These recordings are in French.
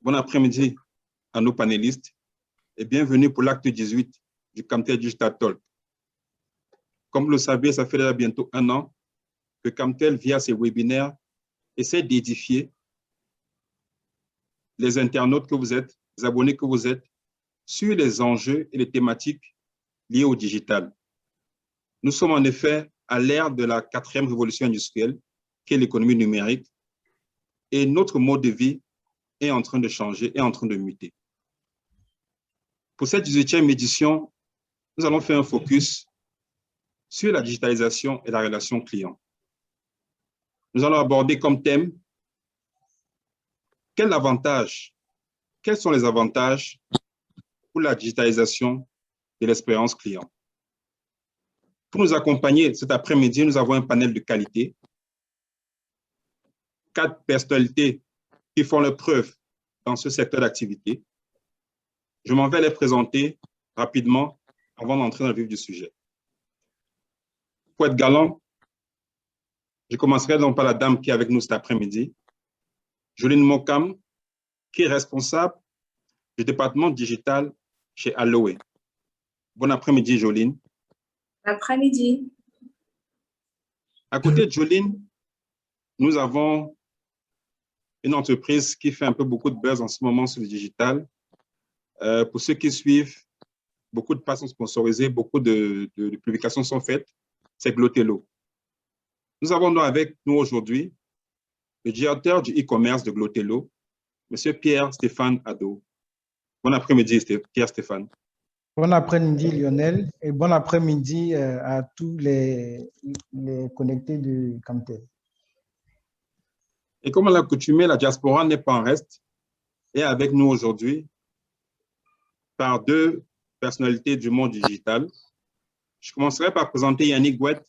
Bon après-midi à nos panélistes et bienvenue pour l'acte 18 du Camtel Digital Talk. Comme vous le savez, ça fait déjà bientôt 1 an que Camtel, via ses webinaires, essaie d'édifier les internautes que vous êtes, les abonnés que vous êtes, sur les enjeux et les thématiques liées au digital. Nous sommes en effet à l'ère de la 4e révolution industrielle, qui est l'économie numérique, et notre mode de vie est en train de changer, est en train de muter. Pour cette 18e édition, nous allons faire un focus sur la digitalisation et la relation client. Nous allons aborder comme thème quels sont les avantages pour la digitalisation de l'expérience client. Pour nous accompagner cet après-midi, nous avons un panel de qualité, 4 personnalités qui font leur preuve dans ce secteur d'activité. Je m'en vais les présenter rapidement avant d'entrer dans le vif du sujet. Pour être galant, je commencerai donc par la dame qui est avec nous cet après-midi, Jolene Mokam, qui est responsable du département digital chez Aloe. Bon après-midi, Jolene. Bon après-midi. À côté de Jolene, nous avons une entreprise qui fait un peu beaucoup de buzz en ce moment sur le digital. Pour ceux qui suivent, beaucoup de pages sont sponsorisées, beaucoup de publications sont faites. C'est Glotello. Nous avons donc avec nous aujourd'hui le directeur du e-commerce de Glotello, M. Pierre-Stéphane Addo. Bon après-midi, Pierre-Stéphane. Bon après-midi, Lionel, et bon après-midi à tous les connectés de Camtel. Et comme à l'accoutumée, la diaspora n'est pas en reste, et avec nous aujourd'hui par 2 personnalités du monde digital. Je commencerai par présenter Yannick Gouet,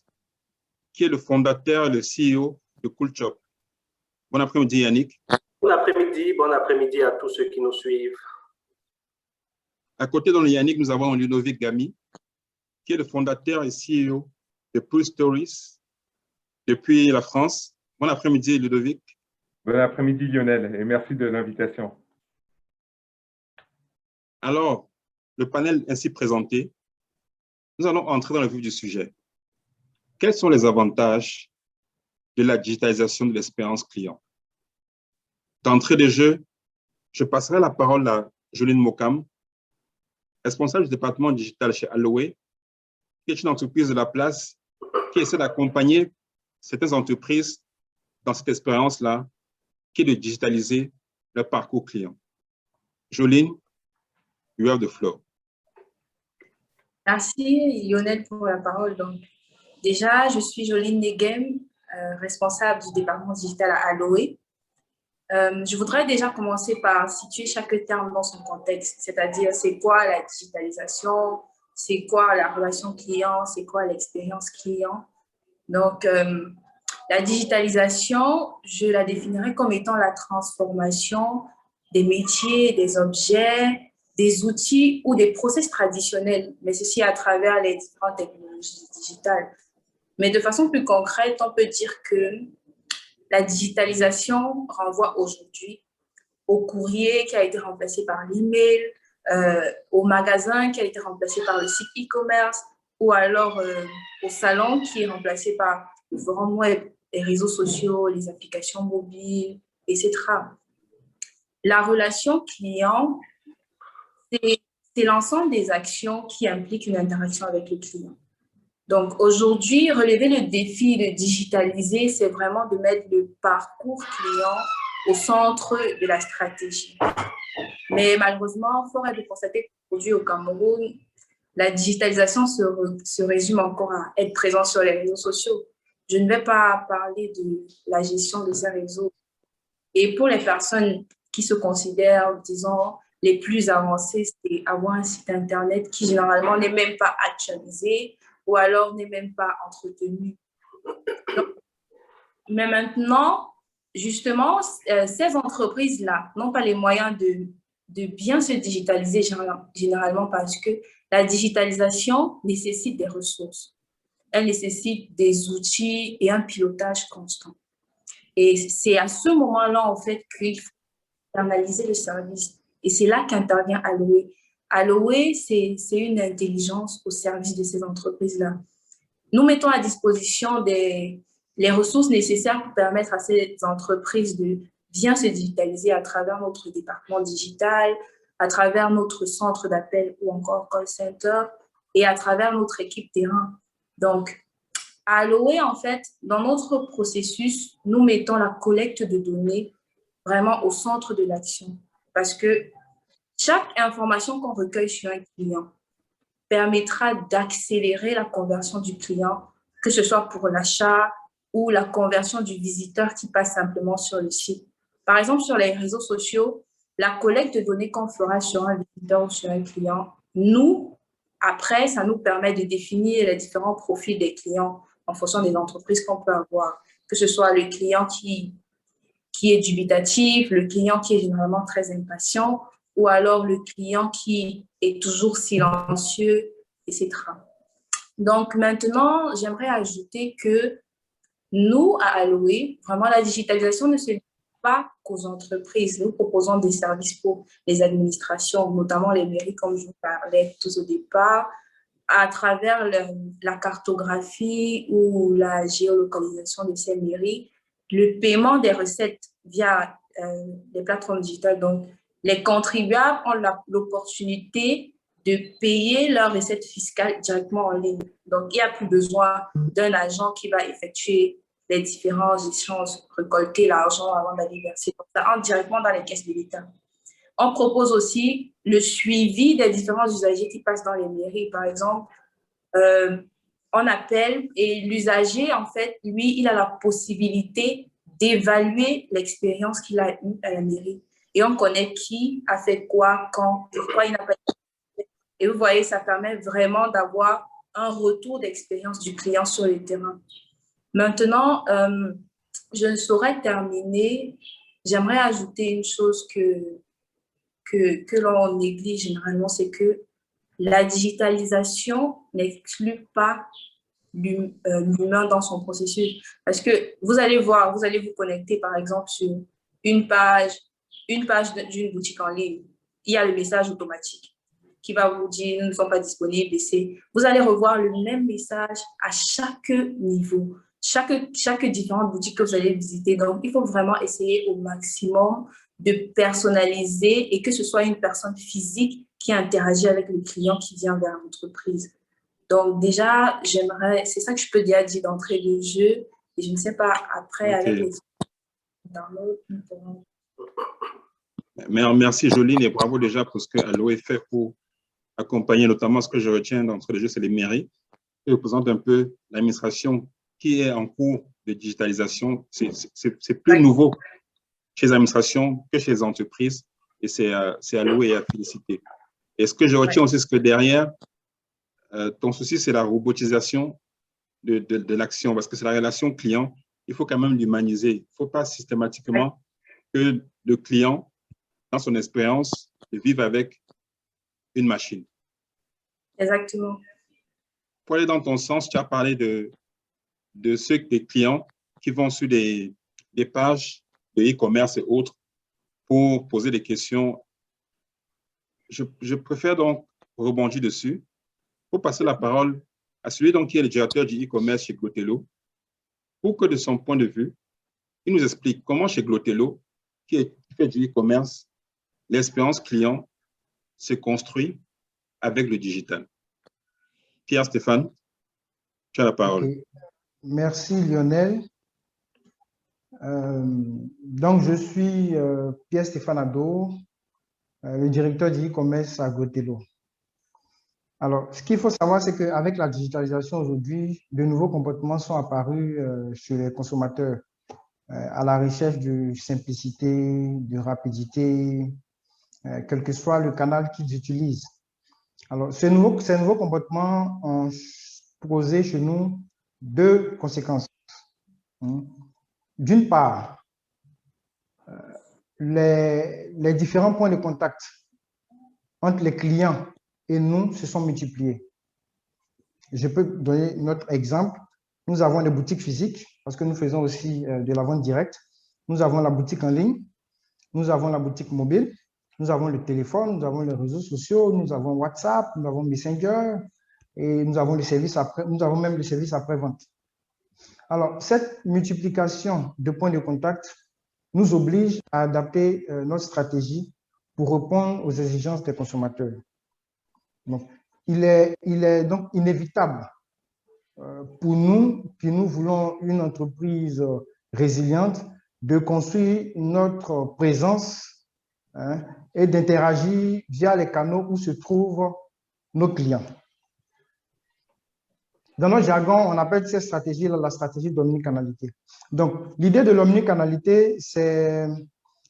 qui est le fondateur et le CEO de CoolShop. Bon après-midi, Yannick. Bon après-midi à tous ceux qui nous suivent. À côté de Yannick, nous avons Ludovic Gami, qui est le fondateur et CEO de Pool Stories depuis la France. Bon après-midi, Ludovic. Bon après-midi, Lionel, et merci de l'invitation. Alors, le panel ainsi présenté, nous allons entrer dans le vif du sujet. Quels sont les avantages de la digitalisation de l'expérience client? D'entrée de jeu, je passerai la parole à Jolene Mokam, responsable du département digital chez Aloe, qui est une entreprise de la place qui essaie d'accompagner certaines entreprises dans cette expérience-là, qui est de digitaliser leur parcours client. Jolene, you have the floor. Merci Lionel pour la parole. Donc, déjà, je suis Jolene Negem, responsable du département digital à Aloe. Je voudrais déjà commencer par situer chaque terme dans son contexte, c'est-à-dire c'est quoi la digitalisation, c'est quoi la relation client, c'est quoi l'expérience client. Donc, la digitalisation, je la définirais comme étant la transformation des métiers, des objets, des outils ou des process traditionnels, mais ceci à travers les différentes technologies digitales. Mais de façon plus concrète, on peut dire que la digitalisation renvoie aujourd'hui au courrier qui a été remplacé par l'email, au magasin qui a été remplacé par le site e-commerce, ou alors au salon qui est remplacé par le forum web, les réseaux sociaux, les applications mobiles, etc. La relation client, c'est l'ensemble des actions qui impliquent une interaction avec le client. Donc aujourd'hui, relever le défi de digitaliser, c'est vraiment de mettre le parcours client au centre de la stratégie. Mais malheureusement, fort est de constater qu'aujourd'hui au Cameroun, la digitalisation se résume encore à être présent sur les réseaux sociaux. Je ne vais pas parler de la gestion de ces réseaux. Et pour les personnes qui se considèrent, disons, les plus avancées, c'est avoir un site Internet qui généralement n'est même pas actualisé, ou alors n'est même pas entretenu. Donc, mais maintenant, justement, ces entreprises-là n'ont pas les moyens de bien se digitaliser généralement parce que la digitalisation nécessite des ressources. Elle nécessite des outils et un pilotage constant. Et c'est à ce moment-là, en fait, qu'il faut externaliser le service. Et c'est là qu'intervient Aloe. Aloe, c'est une intelligence au service de ces entreprises-là. Nous mettons à disposition les ressources nécessaires pour permettre à ces entreprises de bien se digitaliser à travers notre département digital, à travers notre centre d'appel ou encore call center et à travers notre équipe terrain. Donc, à Aloe, en fait, dans notre processus, nous mettons la collecte de données vraiment au centre de l'action parce que chaque information qu'on recueille sur un client permettra d'accélérer la conversion du client, que ce soit pour l'achat ou la conversion du visiteur qui passe simplement sur le site. Par exemple, sur les réseaux sociaux, la collecte de données qu'on fera sur un visiteur ou sur un client, nous, après, ça nous permet de définir les différents profils des clients en fonction des entreprises qu'on peut avoir, que ce soit le client qui est dubitatif, le client qui est généralement très impatient, ou alors le client qui est toujours silencieux, etc. Donc maintenant, j'aimerais ajouter que nous, à Aloe, vraiment la digitalisation ne se limite pas qu'aux entreprises. Nous proposons des services pour les administrations, notamment les mairies, comme je vous parlais tout au départ, à travers la cartographie ou la géolocalisation de ces mairies, le paiement des recettes via les plateformes digitales. Donc, les contribuables ont l'opportunité de payer leurs recettes fiscales directement en ligne. Donc, il n'y a plus besoin d'un agent qui va effectuer les différents échanges, récolter l'argent avant d'aller verser. Donc, ça entre directement dans les caisses de l'État. On propose aussi le suivi des différents usagers qui passent dans les mairies. Par exemple, on appelle et l'usager, en fait, lui, il a la possibilité d'évaluer l'expérience qu'il a eue à la mairie. Et on connaît qui a fait quoi, quand, pourquoi il n'a pas fait. Et vous voyez, ça permet vraiment d'avoir un retour d'expérience du client sur le terrain. Maintenant, je ne saurais terminer. J'aimerais ajouter une chose que l'on néglige généralement, c'est que la digitalisation n'exclut pas l'humain dans son processus. Parce que vous allez voir, vous allez vous connecter par exemple sur une page d'une boutique en ligne. Il y a le message automatique qui va vous dire « nous ne sommes pas disponibles ». Vous allez revoir le même message à chaque niveau, chaque différente boutique que vous allez visiter. Donc, il faut vraiment essayer au maximum de personnaliser et que ce soit une personne physique qui interagit avec le client qui vient vers l'entreprise. Donc déjà, c'est ça que je peux déjà dire d'entrée de jeu. Et je ne sais pas, après, avec les Merci Joline et bravo déjà pour ce que Aloe fait pour accompagner, notamment ce que je retiens d'entrée de jeu, c'est les mairies, qui représentent un peu l'administration qui est en cours de digitalisation. C'est plus nouveau chez les administrations que chez les entreprises et c'est à louer et à féliciter. Et ce que je retiens aussi, c'est que derrière, ton souci, c'est la robotisation de l'action parce que c'est la relation client. Il faut quand même l'humaniser. Il ne faut pas systématiquement que le client, dans son expérience, vive avec une machine. Exactement. Pour aller dans ton sens, tu as parlé de ceux des clients qui vont sur des pages de e-commerce et autres pour poser des questions. Je préfère donc rebondir dessus pour passer la parole à celui donc qui est le directeur du e-commerce chez Glotello pour que de son point de vue, il nous explique comment chez Glotello, qui fait du e-commerce, l'expérience client se construit avec le digital. Pierre-Stéphane, tu as la parole. Okay. Merci Lionel. Donc, je suis Pierre-Stéphane Ado, le directeur du e-commerce à Glotello. Alors, ce qu'il faut savoir, c'est qu'avec la digitalisation aujourd'hui, de nouveaux comportements sont apparus chez les consommateurs à la recherche de simplicité, de rapidité, quel que soit le canal qu'ils utilisent. Alors, ces nouveaux comportements ont posé chez nous deux conséquences. D'une part, les différents points de contact entre les clients et nous se sont multipliés. Je peux donner notre exemple. Nous avons des boutiques physiques parce que nous faisons aussi de la vente directe. Nous avons la boutique en ligne nous avons la boutique mobile, nous avons le téléphone, nous avons les réseaux sociaux, nous avons WhatsApp, nous avons Messenger et nous avons nous avons même le service après-vente. Alors, cette multiplication de points de contact nous oblige à adapter notre stratégie pour répondre aux exigences des consommateurs. Donc, il est donc inévitable pour nous, qui nous voulons une entreprise résiliente, de construire notre présence et d'interagir via les canaux où se trouvent nos clients. Dans notre jargon, on appelle cette stratégie la stratégie d'omnicanalité. Donc, l'idée de l'omnicanalité, c'est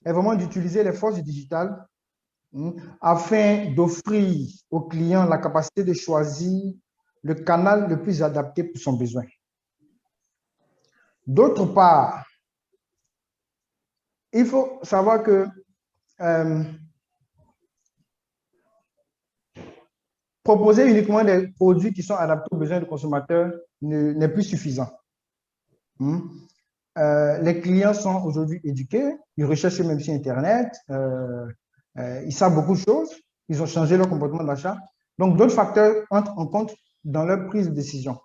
vraiment d'utiliser les forces du digital afin d'offrir aux clients la capacité de choisir le canal le plus adapté pour son besoin. D'autre part, il faut savoir que proposer uniquement des produits qui sont adaptés aux besoins du consommateur n'est plus suffisant. Les clients sont aujourd'hui éduqués, ils recherchent même sur Internet, ils savent beaucoup de choses, ils ont changé leur comportement d'achat. Donc, d'autres facteurs entrent en compte dans leur prise de décision.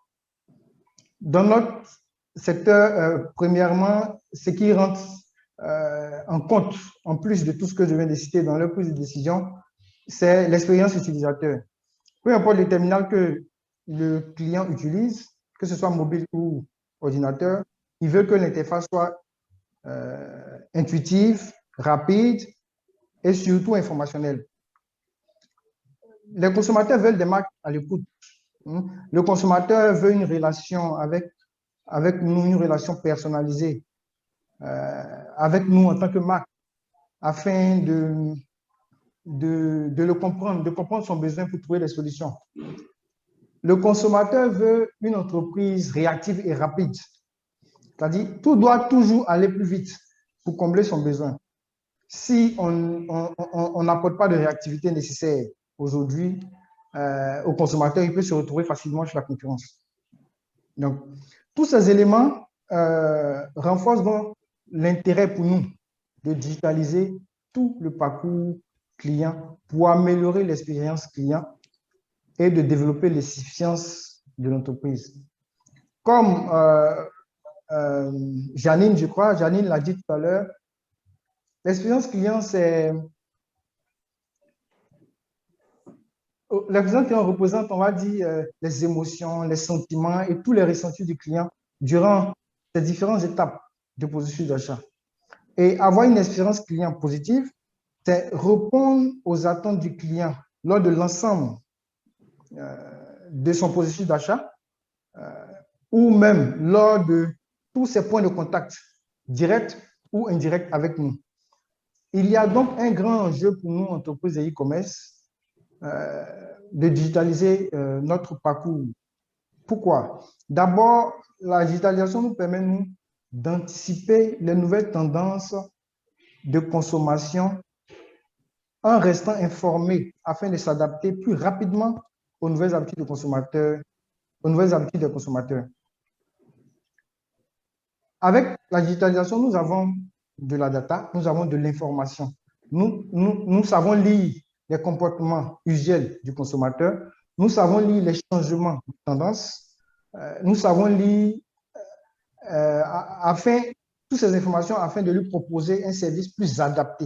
Dans notre secteur, premièrement, ce qui rentre en compte, en plus de tout ce que je viens de citer dans leur prise de décision, c'est l'expérience utilisateur. Peu importe le terminal que le client utilise, que ce soit mobile ou ordinateur, il veut que l'interface soit intuitive, rapide et surtout informationnelle. Les consommateurs veulent des marques à l'écoute. Le consommateur veut une relation avec nous, une relation personnalisée avec nous en tant que marque, afin de le comprendre, de comprendre son besoin pour trouver des solutions. Le consommateur veut une entreprise réactive et rapide. C'est-à-dire, tout doit toujours aller plus vite pour combler son besoin. Si on n'apporte pas de réactivité nécessaire aujourd'hui au consommateur, il peut se retrouver facilement chez la concurrence. Donc, tous ces éléments renforcent donc l'intérêt pour nous de digitaliser tout le parcours client pour améliorer l'expérience client et de développer l'efficience de l'entreprise. Comme Janine, je crois, Janine l'a dit tout à l'heure, l'expérience client, c'est... L'expérience client représente, on va dire, les émotions, les sentiments et tous les ressentis du client durant ces différentes étapes de processus d'achat. Et avoir une expérience client positive, c'est répondre aux attentes du client lors de l'ensemble de son processus d'achat ou même lors de tous ces points de contact directs ou indirects avec nous. Il y a donc un grand enjeu pour nous, entreprises de e-commerce, de digitaliser notre parcours. Pourquoi? D'abord, la digitalisation nous permet, nous, d'anticiper les nouvelles tendances de consommation en restant informé afin de s'adapter plus rapidement aux nouvelles habitudes des consommateurs, Avec la digitalisation, nous avons de la data, nous avons de l'information. Nous savons lire les comportements usuels du consommateur, nous savons lire les changements de tendance, nous savons lire toutes ces informations afin de lui proposer un service plus adapté.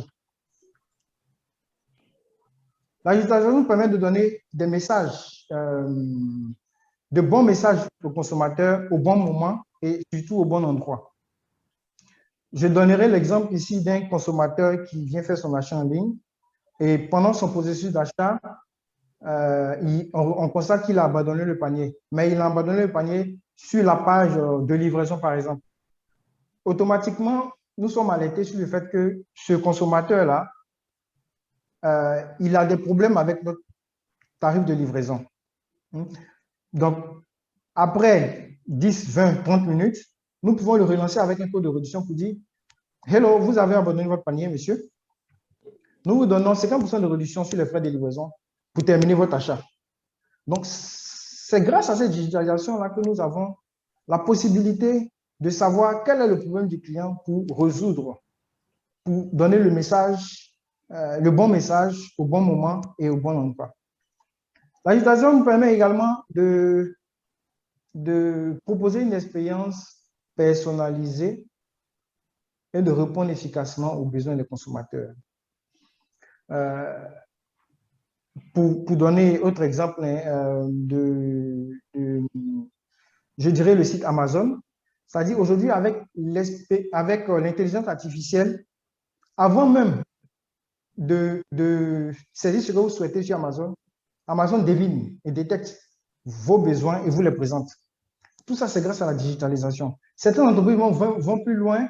La digitalisation nous permet de donner des messages, de bons messages aux consommateurs au bon moment et surtout au bon endroit. Je donnerai l'exemple ici d'un consommateur qui vient faire son achat en ligne et pendant son processus d'achat, on constate qu'il a abandonné le panier, mais il a abandonné le panier sur la page de livraison, par exemple. Automatiquement, nous sommes alertés sur le fait que ce consommateur-là, il a des problèmes avec notre tarif de livraison. Donc, après 10, 20, 30 minutes, nous pouvons le relancer avec un code de réduction pour dire « Hello, vous avez abandonné votre panier, monsieur. Nous vous donnons 50% de réduction sur les frais de livraison pour terminer votre achat. » Donc, c'est grâce à cette digitalisation-là que nous avons la possibilité de savoir quel est le problème du client pour résoudre pour donner le message, le bon message au bon moment et au bon endroit. L'agitation nous permet également de proposer une expérience personnalisée et de répondre efficacement aux besoins des consommateurs. Pour donner autre exemple je dirais le site Amazon, c'est-à-dire aujourd'hui avec l'intelligence artificielle, avant même de saisir ce que vous souhaitez sur Amazon, Amazon devine et détecte vos besoins et vous les présente. Tout ça, c'est grâce à la digitalisation. Certaines entreprises vont plus loin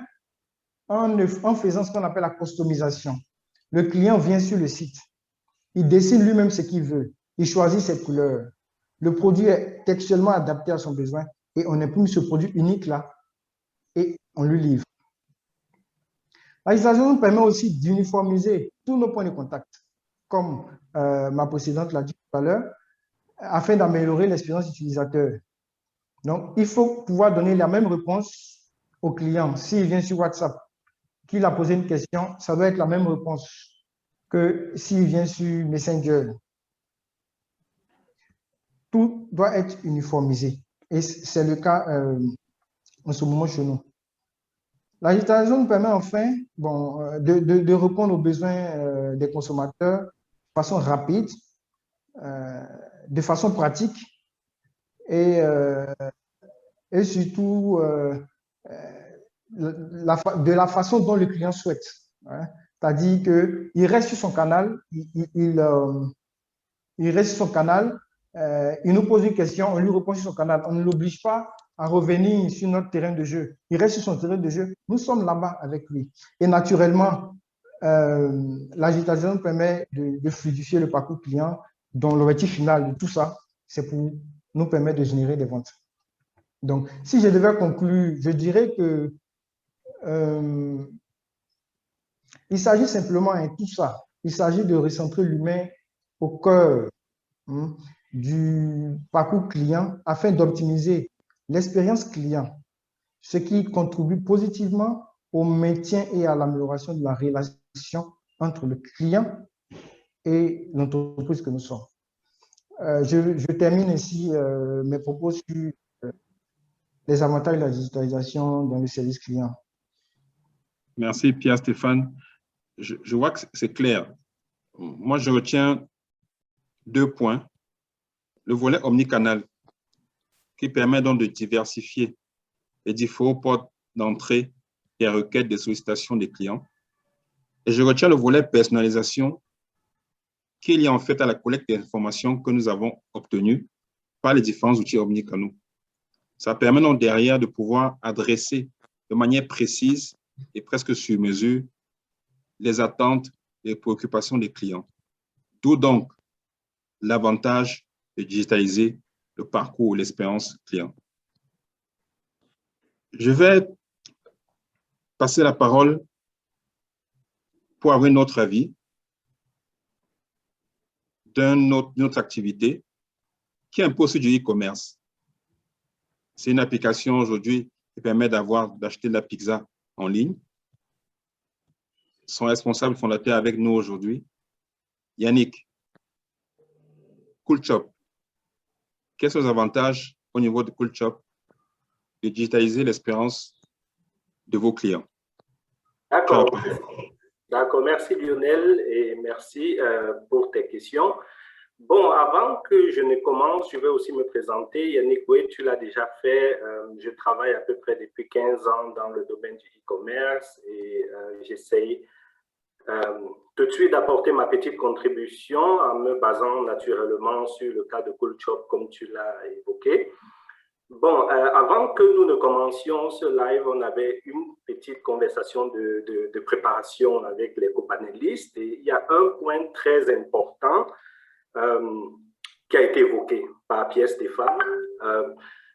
en faisant ce qu'on appelle la customisation. Le client vient sur le site, il dessine lui-même ce qu'il veut, il choisit ses couleurs. Le produit est textuellement adapté à son besoin et on imprime ce produit unique-là et on lui livre. La digitalisation nous permet aussi d'uniformiser tous nos points de contact, comme ma précédente l'a dit tout à l'heure, afin d'améliorer l'expérience utilisateur. Donc, il faut pouvoir donner la même réponse au client. S'il vient sur WhatsApp, qu'il a posé une question, ça doit être la même réponse que s'il vient sur Messenger. Tout doit être uniformisé. Et c'est le cas en ce moment chez nous. La digitalisation nous permet enfin de répondre aux besoins des consommateurs de façon rapide, de façon pratique et surtout de la façon dont le client souhaite. Hein. C'est-à-dire qu'il reste sur son canal, il reste sur son canal, il nous pose une question, on lui répond sur son canal. On ne l'oblige pas à revenir sur notre terrain de jeu. Il reste sur son terrain de jeu. Nous sommes là-bas avec lui. Et naturellement, la digitalisation nous permet de fluidifier le parcours client, dont l'objectif final de tout ça, c'est pour nous permettre de générer des ventes. Donc, si je devais conclure, je dirais que il s'agit simplement de tout ça. Il s'agit de recentrer l'humain au cœur du parcours client afin d'optimiser l'expérience client, ce qui contribue positivement au maintien et à l'amélioration de la relation entre le client et l'entreprise que nous sommes. Je termine ainsi mes propos sur les avantages de la digitalisation dans le service client. Merci Pierre-Stéphane. Je vois que c'est clair. Moi, je retiens 2 points. Le volet omnicanal, qui permet donc de diversifier les différents ports d'entrée et requêtes de sollicitation des clients. Et je retiens le volet personnalisation, qui est lié en fait à la collecte d'informations que nous avons obtenues par les différents outils omnicanaux. Ça permet donc derrière de pouvoir adresser de manière précise et presque sur mesure les attentes et les préoccupations des clients. D'où donc l'avantage de digitaliser le parcours ou l'expérience client. Je vais passer la parole pour avoir notre avis d'une autre activité qui est un peu aussi du e-commerce. C'est une application aujourd'hui qui permet d'acheter de la pizza en ligne. Son responsable fondateur avec nous aujourd'hui, Yannick. Coolshop. Quels sont les avantages au niveau de Coolshop de digitaliser l'expérience de vos clients? D'accord. D'accord, merci Lionel et merci pour tes questions. Bon, avant que je ne commence, je vais aussi me présenter. Yannick, oui, tu l'as déjà fait. Je travaille à peu près depuis 15 ans dans le domaine du e-commerce et j'essaye tout de suite d'apporter ma petite contribution en me basant naturellement sur le cas de Coolshop comme tu l'as évoqué. Bon, avant que nous ne commencions ce live, on avait une petite conversation de préparation avec les copanélistes et il y a un point très important qui a été évoqué par Pierre-Stéphane.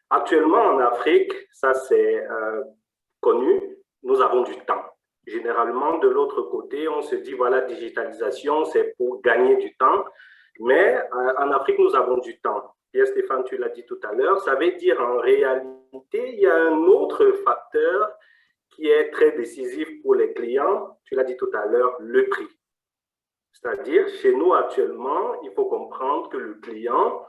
Actuellement, en Afrique, ça c'est connu, nous avons du temps. Généralement, de l'autre côté, on se dit, voilà, digitalisation, c'est pour gagner du temps. Mais en Afrique, nous avons du temps. Pierre-Stéphane, tu l'as dit tout à l'heure, ça veut dire en réalité, il y a un autre facteur qui est très décisif pour les clients, tu l'as dit tout à l'heure, le prix. C'est-à-dire, chez nous actuellement, il faut comprendre que le client,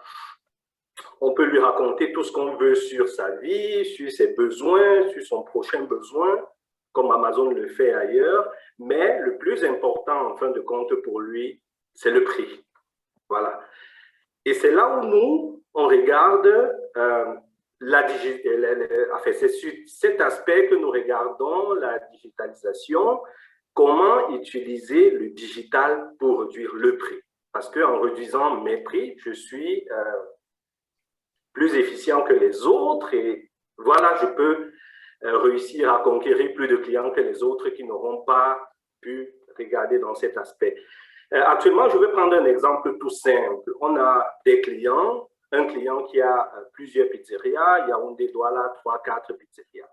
on peut lui raconter tout ce qu'on veut sur sa vie, sur ses besoins, sur son prochain besoin, comme Amazon le fait ailleurs, mais le plus important en fin de compte pour lui, c'est le prix. Voilà. Et c'est là où nous, on regarde c'est sur cet aspect que nous regardons la digitalisation, comment utiliser le digital pour réduire le prix. Parce qu'en réduisant mes prix, je suis plus efficient que les autres et voilà, je peux réussir à conquérir plus de clients que les autres qui n'auront pas pu regarder dans cet aspect. Actuellement, je vais prendre un exemple tout simple. On a des clients, un client qui a plusieurs pizzerias, Yaoundé, Douala, 3-4 pizzerias.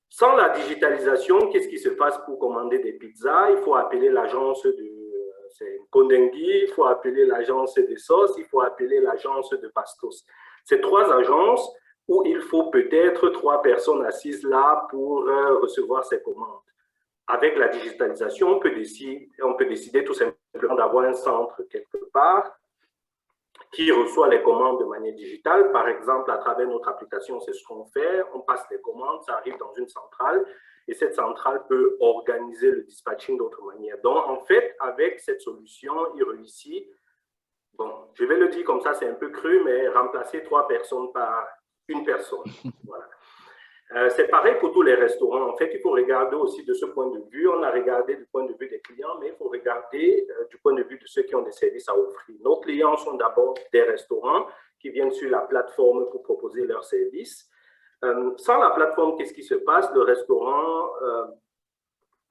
Sans la digitalisation, qu'est-ce qui se passe pour commander des pizzas? Il faut appeler l'agence de Kondengui, il faut appeler l'agence de sauce, il faut appeler l'agence de pastos. Ces 3 agences où il faut peut-être 3 personnes assises là pour recevoir ces commandes. Avec la digitalisation, on peut décider tout simplement d'avoir un centre quelque part qui reçoit les commandes de manière digitale. Par exemple, à travers notre application, c'est ce qu'on fait. On passe les commandes, ça arrive dans une centrale et cette centrale peut organiser le dispatching d'autre manière. Donc, en fait, avec cette solution, il réussit, bon, je vais le dire comme ça, c'est un peu cru, mais remplacer 3 personnes par une personne. Voilà. C'est pareil pour tous les restaurants. En fait, il faut regarder aussi de ce point de vue. On a regardé du point de vue des clients, mais il faut regarder du point de vue de ceux qui ont des services à offrir. Nos clients sont d'abord des restaurants qui viennent sur la plateforme pour proposer leurs services. Sans la plateforme, qu'est-ce qui se passe? Le restaurant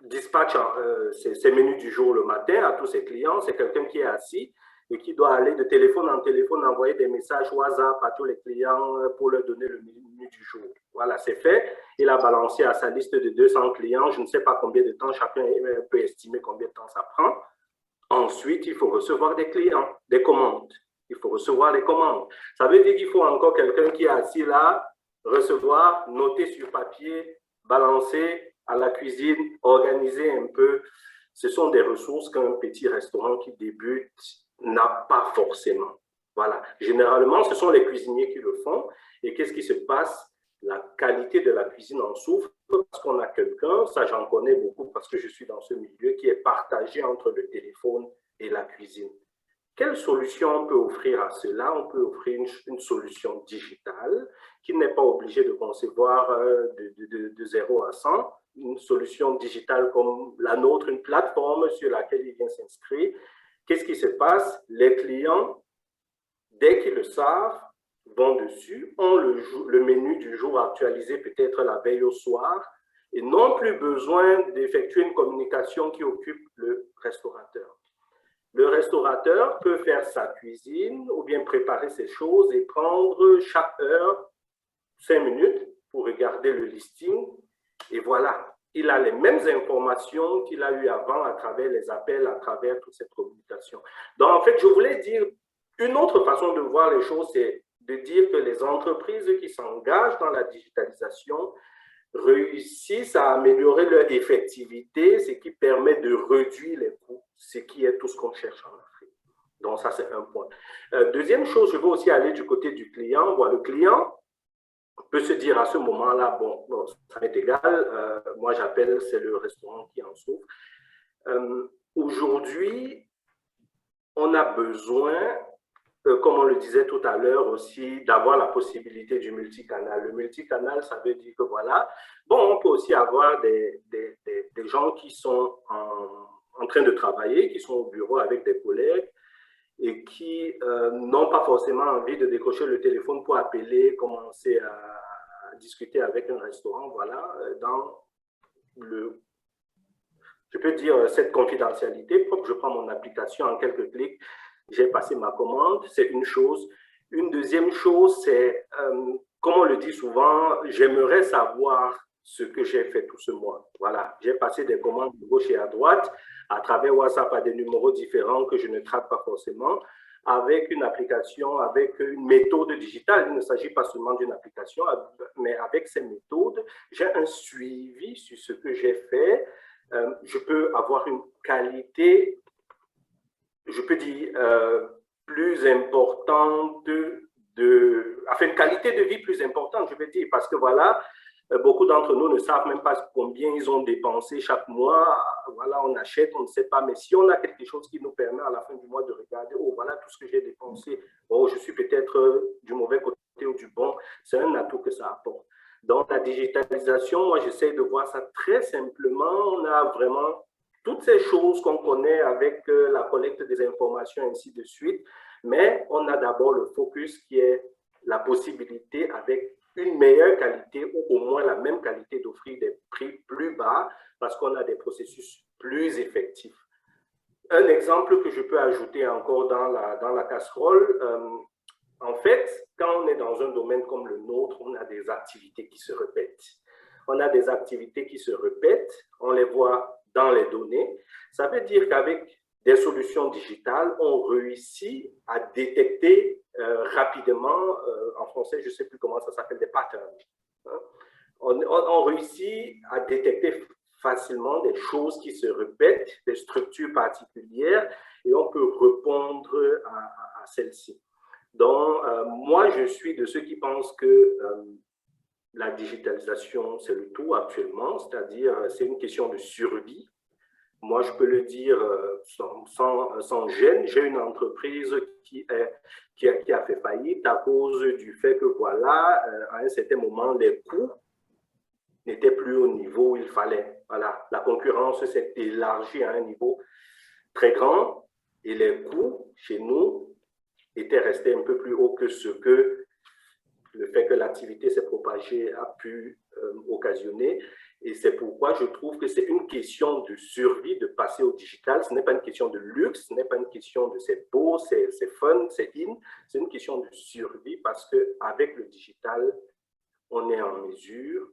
dispatche ses menus du jour le matin à tous ses clients. C'est quelqu'un qui est assis et qui doit aller de téléphone en téléphone, envoyer des messages WhatsApp à tous les clients pour leur donner le menu du jour. Voilà, c'est fait. Il a balancé à sa liste de 200 clients. Je ne sais pas combien de temps, chacun peut estimer combien de temps ça prend. Ensuite, il faut recevoir des clients, des commandes. Il faut recevoir les commandes. Ça veut dire qu'il faut encore quelqu'un qui est assis là, recevoir, noter sur papier, balancer à la cuisine, organiser un peu. Ce sont des ressources qu'un petit restaurant qui débute n'a pas forcément. Voilà. Généralement, ce sont les cuisiniers qui le font. Et qu'est-ce qui se passe? La qualité de la cuisine en souffre parce qu'on a quelqu'un, ça j'en connais beaucoup parce que je suis dans ce milieu, qui est partagé entre le téléphone et la cuisine. Quelle solution on peut offrir à cela? On peut offrir une solution digitale qui n'est pas obligée de concevoir de 0 à 100. Une solution digitale comme la nôtre, une plateforme sur laquelle il vient s'inscrire. Qu'est-ce qui se passe? Les clients, dès qu'ils le savent, vont dessus, ont le menu du jour actualisé peut-être la veille au soir et n'ont plus besoin d'effectuer une communication qui occupe le restaurateur. Le restaurateur peut faire sa cuisine ou bien préparer ses choses et prendre chaque heure 5 minutes pour regarder le listing et voilà. Il a les mêmes informations qu'il a eues avant à travers les appels, à travers toute cette communication. Donc, en fait, je voulais dire, une autre façon de voir les choses, c'est de dire que les entreprises qui s'engagent dans la digitalisation réussissent à améliorer leur effectivité, ce qui permet de réduire les coûts, ce qui est tout ce qu'on cherche en Afrique. Donc, ça, c'est un point. Deuxième chose, je veux aussi aller du côté du client. Bon, le client peut se dire à ce moment-là, bon ça m'est égal, moi j'appelle, c'est le restaurant qui en souffre. Aujourd'hui, on a besoin, comme on le disait tout à l'heure aussi, d'avoir la possibilité du multicanal. Le multicanal, ça veut dire que voilà, bon, on peut aussi avoir des gens qui sont en train de travailler, qui sont au bureau avec des collègues, et qui n'ont pas forcément envie de décrocher le téléphone pour appeler, commencer à discuter avec un restaurant, voilà, dans je peux dire, cette confidentialité. Je prends mon application en quelques clics, j'ai passé ma commande, c'est une chose. Une deuxième chose, c'est, comme on le dit souvent, j'aimerais savoir ce que j'ai fait tout ce mois. Voilà, j'ai passé des commandes de gauche et à droite, à travers WhatsApp à des numéros différents que je ne traque pas forcément. avec une application, avec une méthode digitale. Il ne s'agit pas seulement d'une application, mais avec ces méthodes, j'ai un suivi sur ce que j'ai fait. Je peux avoir une qualité, je peux dire, plus importante, enfin, une qualité de vie plus importante, je veux dire, parce que voilà, beaucoup d'entre nous ne savent même pas combien ils ont dépensé chaque mois. Voilà, on achète, on ne sait pas. Mais si on a quelque chose qui nous permet à la fin du mois de regarder, oh, voilà tout ce que j'ai dépensé. Oh, je suis peut-être du mauvais côté ou du bon. C'est un atout que ça apporte. Donc, la digitalisation, moi, j'essaie de voir ça très simplement. On a vraiment toutes ces choses qu'on connaît avec la collecte des informations, ainsi de suite. Mais on a d'abord le focus qui est la possibilité avec une meilleure qualité ou au moins la même qualité d'offrir des prix plus bas parce qu'on a des processus plus effectifs. Un exemple que je peux ajouter encore dans la casserole, en fait, quand on est dans un domaine comme le nôtre, on a des activités qui se répètent. On a des activités qui se répètent, on les voit dans les données. Ça veut dire qu'avec des solutions digitales, on réussit à détecter rapidement, en français, je ne sais plus comment ça s'appelle, des patterns. Hein? On réussit à détecter facilement des choses qui se répètent, des structures particulières, et on peut répondre à celles-ci. Donc, moi, je suis de ceux qui pensent que la digitalisation, c'est le tout actuellement, c'est-à-dire c'est une question de survie. Moi, je peux le dire sans gêne. J'ai une entreprise qui a fait faillite à cause du fait que, voilà, à un certain moment, les coûts n'étaient plus au niveau où il fallait. Voilà, la concurrence s'est élargie à un niveau très grand et les coûts chez nous étaient restés un peu plus haut que ce que le fait que l'activité s'est propagée a pu occasionner. Et c'est pourquoi je trouve que c'est une question de survie de passer au digital. Ce n'est pas une question de luxe, ce n'est pas une question de c'est beau, c'est fun, c'est in. C'est une question de survie parce qu'avec le digital, on est en mesure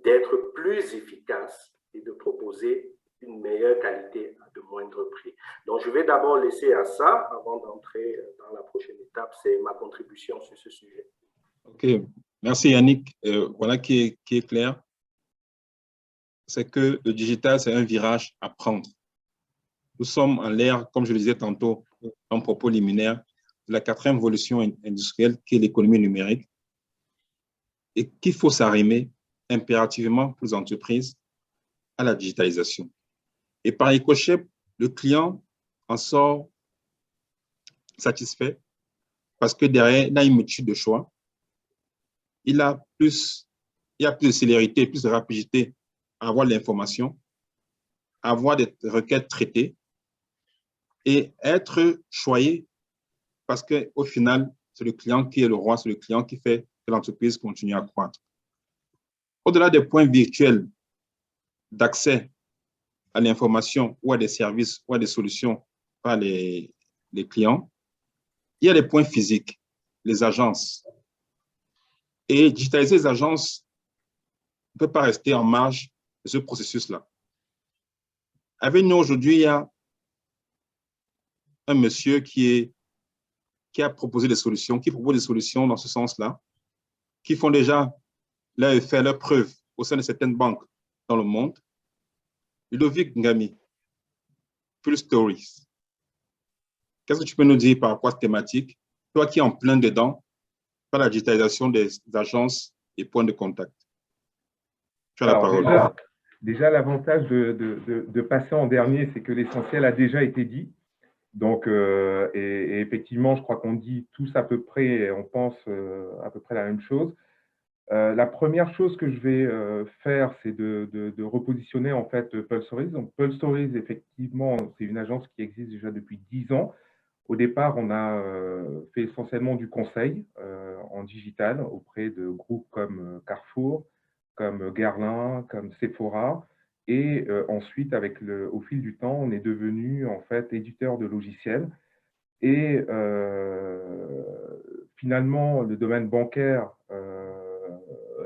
d'être plus efficace et de proposer une meilleure qualité à de moindres prix. Donc, je vais d'abord laisser à ça avant d'entrer dans la prochaine étape. C'est ma contribution sur ce sujet. OK. Merci Yannick. Voilà qui est clair. C'est que le digital, c'est un virage à prendre. Nous sommes en l'ère, comme je le disais tantôt, en propos liminaire, de la 4e révolution industrielle qui est l'économie numérique et qu'il faut s'arrimer impérativement pour les entreprises à la digitalisation. Et par ricochet, le client en sort satisfait parce que derrière, il a une multitude de choix. Il y a plus de célérité, plus de rapidité à avoir l'information, à avoir des requêtes traitées et être choyé parce qu'au final, c'est le client qui est le roi, c'est le client qui fait que l'entreprise continue à croître. Au-delà des points virtuels d'accès à l'information ou à des services ou à des solutions par les clients, il y a les points physiques, les agences. Et digitaliser les agences ne peut pas rester en marge de ce processus-là. Avec nous aujourd'hui, il y a un monsieur qui a proposé des solutions, qui propose des solutions dans ce sens-là, qui font déjà fait leurs preuves au sein de certaines banques dans le monde. Ludovic Ngami, Full Stories. Qu'est-ce que tu peux nous dire par rapport à cette thématique, toi qui es en plein dedans, par la digitalisation des agences et points de contact? Tu as la parole. Déjà l'avantage de passer en dernier, c'est que l'essentiel a déjà été dit. Donc, et effectivement, je crois qu'on dit tous à peu près, et on pense à peu près la même chose. La première chose que je vais faire, c'est de repositionner en fait Pulse Stories. Donc, Pulse Stories, effectivement, c'est une agence qui existe déjà depuis 10 ans. Au départ, on a fait essentiellement du conseil en digital auprès de groupes comme Carrefour, comme Guerlain, comme Sephora. Et ensuite, au fil du temps, on est devenu en fait éditeur de logiciels. Et finalement, le domaine bancaire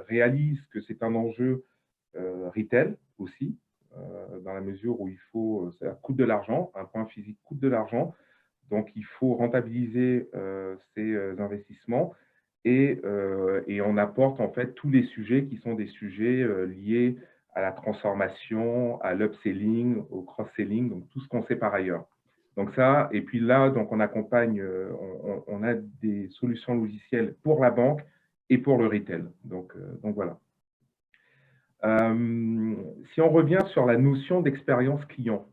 réalise que c'est un enjeu retail aussi, dans la mesure où ça coûte de l'argent, un point physique coûte de l'argent. Donc, il faut rentabiliser ces investissements et on apporte en fait tous les sujets qui sont des sujets liés à la transformation, à l'upselling, au cross-selling, donc tout ce qu'on sait par ailleurs. Donc ça, et puis là, donc on accompagne, on a des solutions logicielles pour la banque et pour le retail. Donc voilà. Si on revient sur la notion d'expérience client,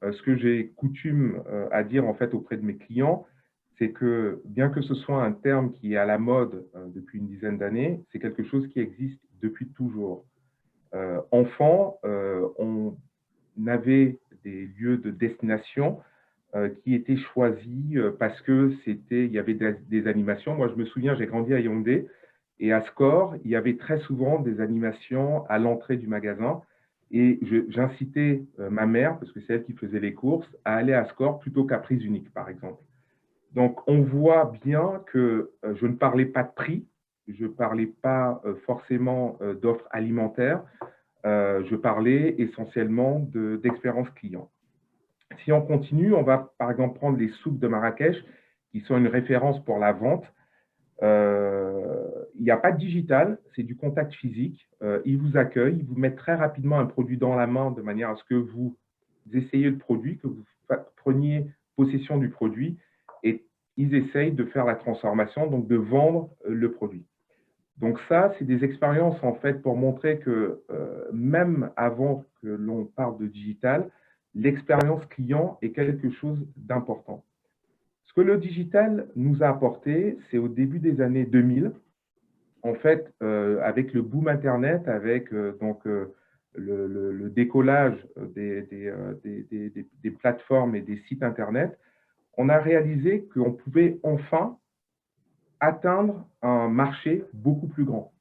ce que j'ai coutume à dire en fait auprès de mes clients, c'est que bien que ce soit un terme qui est à la mode depuis une dizaine d'années, c'est quelque chose qui existe depuis toujours. Enfant, on avait des lieux de destination qui étaient choisis parce que il y avait des animations. Moi, je me souviens, j'ai grandi à Yaoundé et à Score, il y avait très souvent des animations à l'entrée du magasin. Et j'incitais ma mère, parce que c'est elle qui faisait les courses, à aller à Score plutôt qu'à Prise Unique, par exemple. Donc, on voit bien que je ne parlais pas de prix, je ne parlais pas forcément d'offres alimentaires, je parlais essentiellement d'expérience client. Si on continue, on va par exemple prendre les souks de Marrakech, qui sont une référence pour la vente. Il n'y a pas de digital, c'est du contact physique. Ils vous accueillent, ils vous mettent très rapidement un produit dans la main de manière à ce que vous essayiez le produit, que vous preniez possession du produit et ils essayent de faire la transformation, donc de vendre le produit. Donc ça, c'est des expériences en fait pour montrer que même avant que l'on parle de digital, l'expérience client est quelque chose d'important. Ce que le digital nous a apporté, c'est au début des années 2000, en fait, avec le boom Internet, avec le décollage des plateformes et des sites Internet, on a réalisé qu'on pouvait enfin atteindre un marché beaucoup plus grand.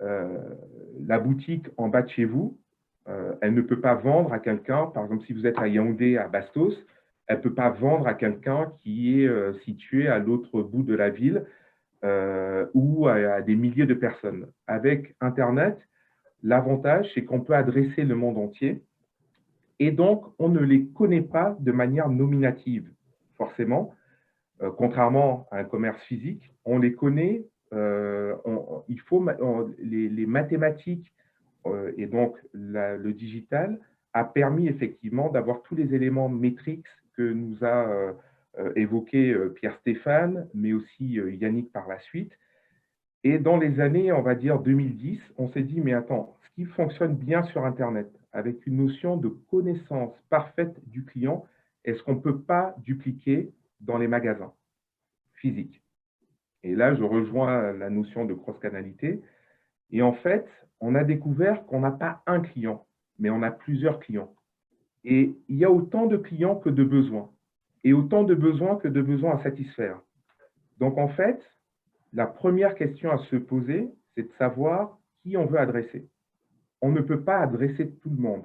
La boutique en bas de chez vous, elle ne peut pas vendre à quelqu'un, par exemple, si vous êtes à Yaoundé, à Bastos, elle ne peut pas vendre à quelqu'un qui est situé à l'autre bout de la ville ou à des milliers de personnes. Avec Internet, l'avantage, c'est qu'on peut adresser le monde entier et donc, on ne les connaît pas de manière nominative, forcément. Contrairement à un commerce physique, on les connaît, il faut les mathématiques et donc le digital a permis effectivement d'avoir tous les éléments métriques que nous a évoqué Pierre-Stéphane, mais aussi Yannick par la suite. Et dans les années, on va dire 2010, on s'est dit, mais attends, ce qui fonctionne bien sur Internet, avec une notion de connaissance parfaite du client, est-ce qu'on ne peut pas dupliquer dans les magasins physiques? Et là, je rejoins la notion de cross-canalité. Et en fait, on a découvert qu'on n'a pas un client, mais on a plusieurs clients. Et il y a autant de clients que de besoins, et autant de besoins que de besoins à satisfaire. Donc, en fait, la première question à se poser, c'est de savoir qui on veut adresser. On ne peut pas adresser tout le monde.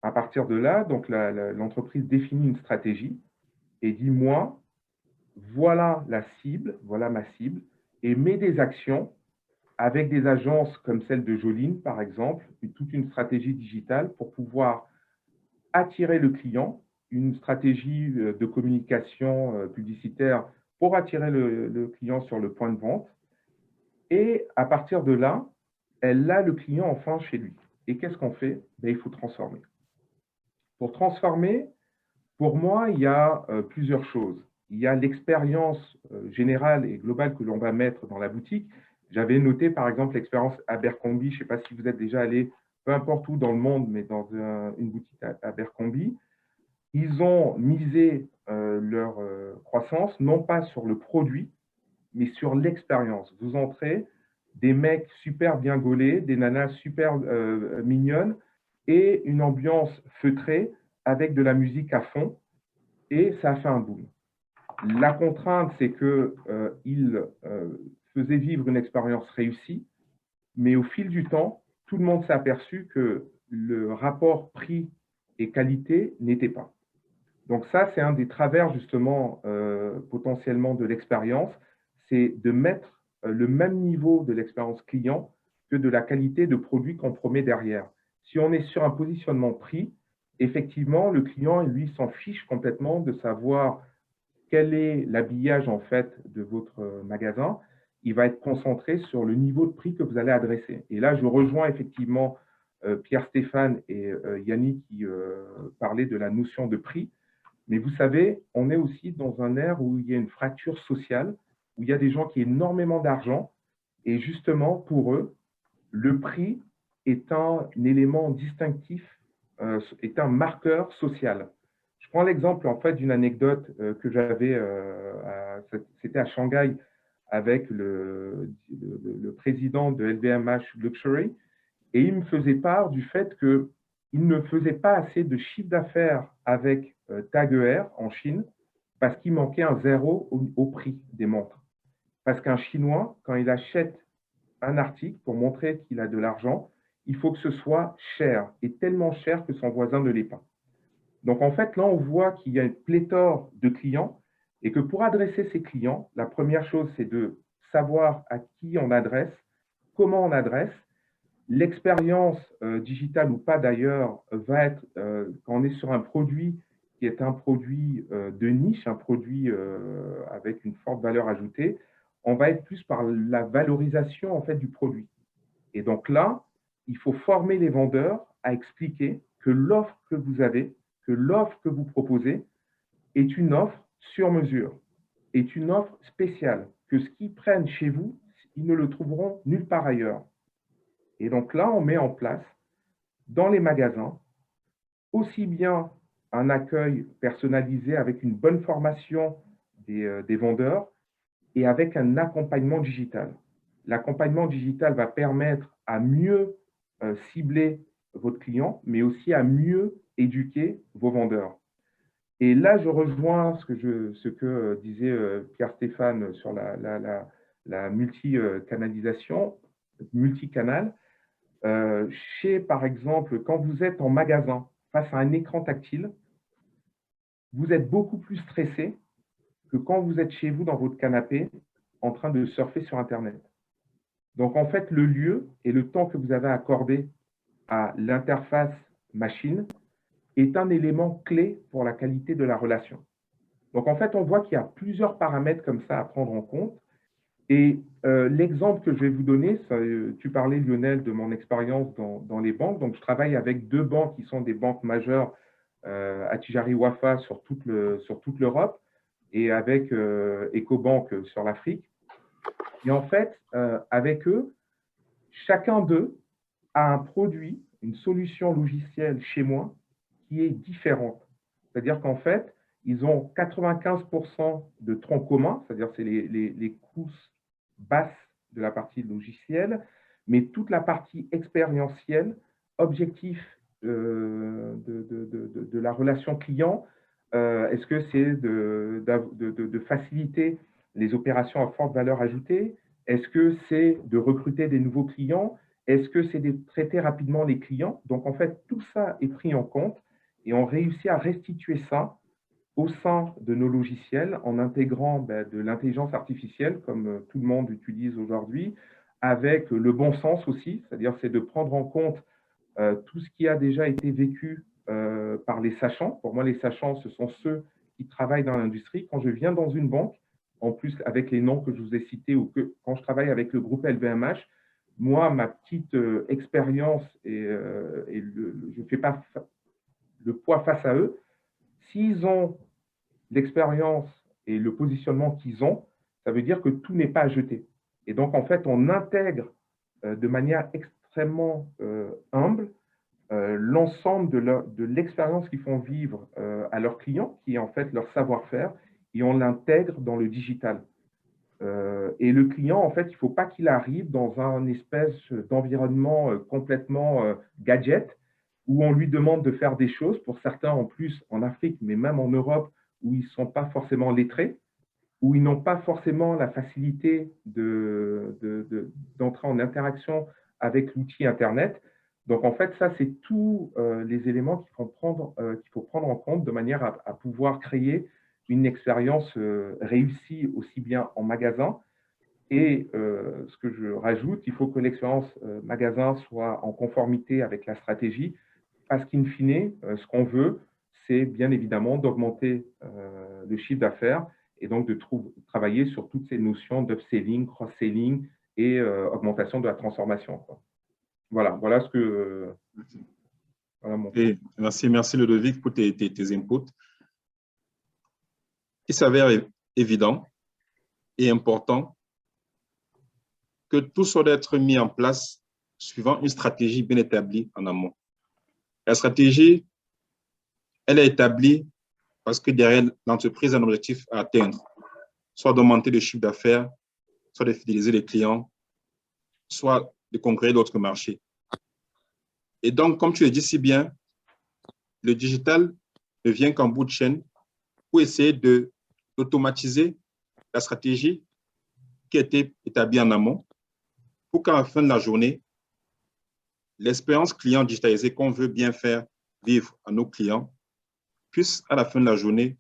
À partir de là, donc l'entreprise définit une stratégie et dit, moi, voilà la cible, voilà ma cible, et met des actions avec des agences comme celle de Joline, par exemple, toute une stratégie digitale pour pouvoir attirer le client, une stratégie de communication publicitaire pour attirer le client sur le point de vente. Et à partir de là, elle a le client enfin chez lui. Et qu'est-ce qu'on fait? Il faut transformer. Pour transformer, pour moi, il y a plusieurs choses. Il y a l'expérience générale et globale que l'on va mettre dans la boutique. J'avais noté, par exemple, l'expérience Abercrombie. Je ne sais pas si vous êtes déjà allé, peu importe où dans le monde, mais dans une boutique Abercrombie. Ils ont misé leur croissance, non pas sur le produit, mais sur l'expérience. Vous entrez, des mecs super bien gaulés, des nanas super mignonnes et une ambiance feutrée avec de la musique à fond. Et ça a fait un boom. La contrainte, c'est qu'ils faisaient vivre une expérience réussie, mais au fil du temps, tout le monde s'est aperçu que le rapport prix et qualité n'était pas. Donc ça, c'est un des travers justement potentiellement de l'expérience, c'est de mettre le même niveau de l'expérience client que de la qualité de produit qu'on promet derrière. Si on est sur un positionnement prix, effectivement, le client, lui, s'en fiche complètement de savoir quel est l'habillage en fait de votre magasin. Il va être concentré sur le niveau de prix que vous allez adresser. Et là, je rejoins effectivement Pierre-Stéphane et Yannick qui parlaient de la notion de prix. Mais vous savez, on est aussi dans un ère où il y a une fracture sociale, où il y a des gens qui ont énormément d'argent. Et justement, pour eux, le prix est un élément distinctif, est un marqueur social. Je prends l'exemple en fait d'une anecdote que j'avais, c'était à Shanghai avec le président de LVMH Luxury, et il me faisait part du fait qu'il ne faisait pas assez de chiffre d'affaires avec Tag Heuer en Chine parce qu'il manquait un zéro au prix des montres. Parce qu'un Chinois, quand il achète un article pour montrer qu'il a de l'argent, il faut que ce soit cher, et tellement cher que son voisin ne l'est pas. Donc, en fait, là, on voit qu'il y a une pléthore de clients et que pour adresser ces clients, la première chose, c'est de savoir à qui on adresse, comment on adresse. L'expérience digitale ou pas d'ailleurs va être, quand on est sur un produit qui est un produit de niche, un produit avec une forte valeur ajoutée, on va être plus par la valorisation en fait du produit. Et donc là, il faut former les vendeurs à expliquer que l'offre que vous avez, que l'offre que vous proposez est une offre sur mesure, est une offre spéciale, que ce qu'ils prennent chez vous, ils ne le trouveront nulle part ailleurs. Et donc là, on met en place dans les magasins aussi bien un accueil personnalisé avec une bonne formation des vendeurs et avec un accompagnement digital. L'accompagnement digital va permettre à mieux cibler votre client, mais aussi à mieux éduquer vos vendeurs. Et là, je rejoins ce que disait Pierre-Stéphane sur la multicanalisation, multicanal. Par exemple, quand vous êtes en magasin face à un écran tactile, vous êtes beaucoup plus stressé que quand vous êtes chez vous dans votre canapé en train de surfer sur Internet. Donc, en fait, le lieu et le temps que vous avez accordé à l'interface machine est un élément clé pour la qualité de la relation. Donc, en fait, on voit qu'il y a plusieurs paramètres comme ça à prendre en compte. Et l'exemple que je vais vous donner, tu parlais, Lionel, de mon expérience dans les banques. Donc, je travaille avec 2 banques qui sont des banques majeures, Attijari Wafa sur toute l'Europe et avec Ecobank sur l'Afrique. Et en fait, avec eux, chacun d'eux a un produit, une solution logicielle chez moi qui est différente. C'est-à-dire qu'en fait, ils ont 95% de troncs communs, c'est-à-dire c'est les couches basses de la partie logicielle, mais toute la partie expérientielle, objectif de la relation client, est-ce que c'est de faciliter les opérations à forte valeur ajoutée? Est-ce que c'est de recruter des nouveaux clients? Est-ce que c'est de traiter rapidement les clients? Donc, en fait, tout ça est pris en compte et on réussit à restituer ça au sein de nos logiciels en intégrant de l'intelligence artificielle, comme tout le monde utilise aujourd'hui, avec le bon sens aussi, c'est-à-dire c'est de prendre en compte tout ce qui a déjà été vécu par les sachants. Pour moi, les sachants, ce sont ceux qui travaillent dans l'industrie. Quand je viens dans une banque, en plus avec les noms que je vous ai cités, ou que quand je travaille avec le groupe LVMH, moi, ma petite expérience, je ne fais pas le poids face à eux. S'ils ont l'expérience et le positionnement qu'ils ont, ça veut dire que tout n'est pas à jeter. Et donc, en fait, on intègre de manière extrêmement humble l'ensemble de l'expérience qu'ils font vivre à leurs clients, qui est en fait leur savoir-faire, et on l'intègre dans le digital. Et le client, en fait, il ne faut pas qu'il arrive dans un espèce d'environnement complètement gadget, où on lui demande de faire des choses, pour certains en plus en Afrique, mais même en Europe, où ils ne sont pas forcément lettrés, où ils n'ont pas forcément la facilité d'entrer en interaction avec l'outil Internet. Donc, en fait, ça, c'est tous les éléments qu'il faut prendre en compte de manière à pouvoir créer une expérience réussie aussi bien en magasin. Et ce que je rajoute, il faut que l'expérience magasin soit en conformité avec la stratégie. parce qu'in fine, ce qu'on veut, c'est bien évidemment d'augmenter le chiffre d'affaires et donc de travailler sur toutes ces notions d'upselling, cross-selling et augmentation de la transformation, quoi. Voilà ce que… voilà mon… Merci Ludovic pour tes inputs. Il s'avère évident et important que tout soit d'être mis en place suivant une stratégie bien établie en amont. La stratégie, elle est établie parce que derrière l'entreprise a un objectif à atteindre, soit d'augmenter le chiffre d'affaires, soit de fidéliser les clients, soit de conquérir d'autres marchés. Et donc, comme tu le dis si bien, le digital ne vient qu'en bout de chaîne pour essayer d'automatiser la stratégie qui a été établie en amont pour qu'à la fin de la journée, l'expérience client digitalisée qu'on veut bien faire vivre à nos clients puisse, à la fin de la journée,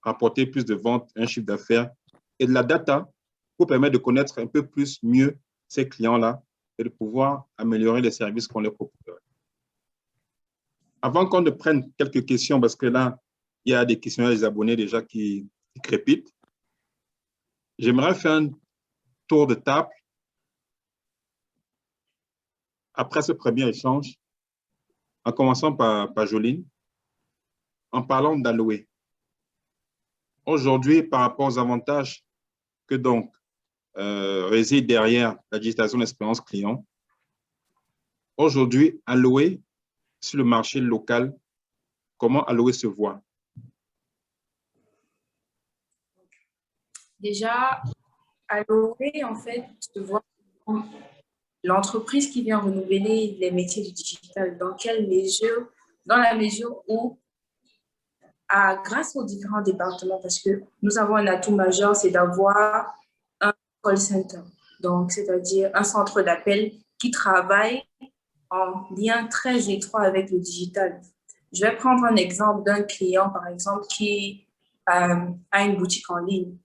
rapporter plus de ventes, un chiffre d'affaires et de la data pour permettre de connaître un peu plus mieux ces clients-là et de pouvoir améliorer les services qu'on leur propose. Avant qu'on ne prenne quelques questions, parce que là, il y a des questions des abonnés déjà qui crépitent, j'aimerais faire un tour de table après ce premier échange, en commençant par Joline, en parlant d'Aloé. Aujourd'hui, par rapport aux avantages que donc réside derrière la digitalisation de l'expérience client, aujourd'hui, Aloé, sur le marché local, comment Aloé se voit? Déjà, Aloé, en fait, se voit comme l'entreprise qui vient renouveler les métiers du digital. Dans quelle mesure? Dans la mesure où, grâce aux différents départements, parce que nous avons un atout majeur, c'est d'avoir un call center, donc c'est-à-dire un centre d'appel qui travaille en lien très étroit avec le digital. Je vais prendre un exemple d'un client, par exemple, qui a une boutique en ligne.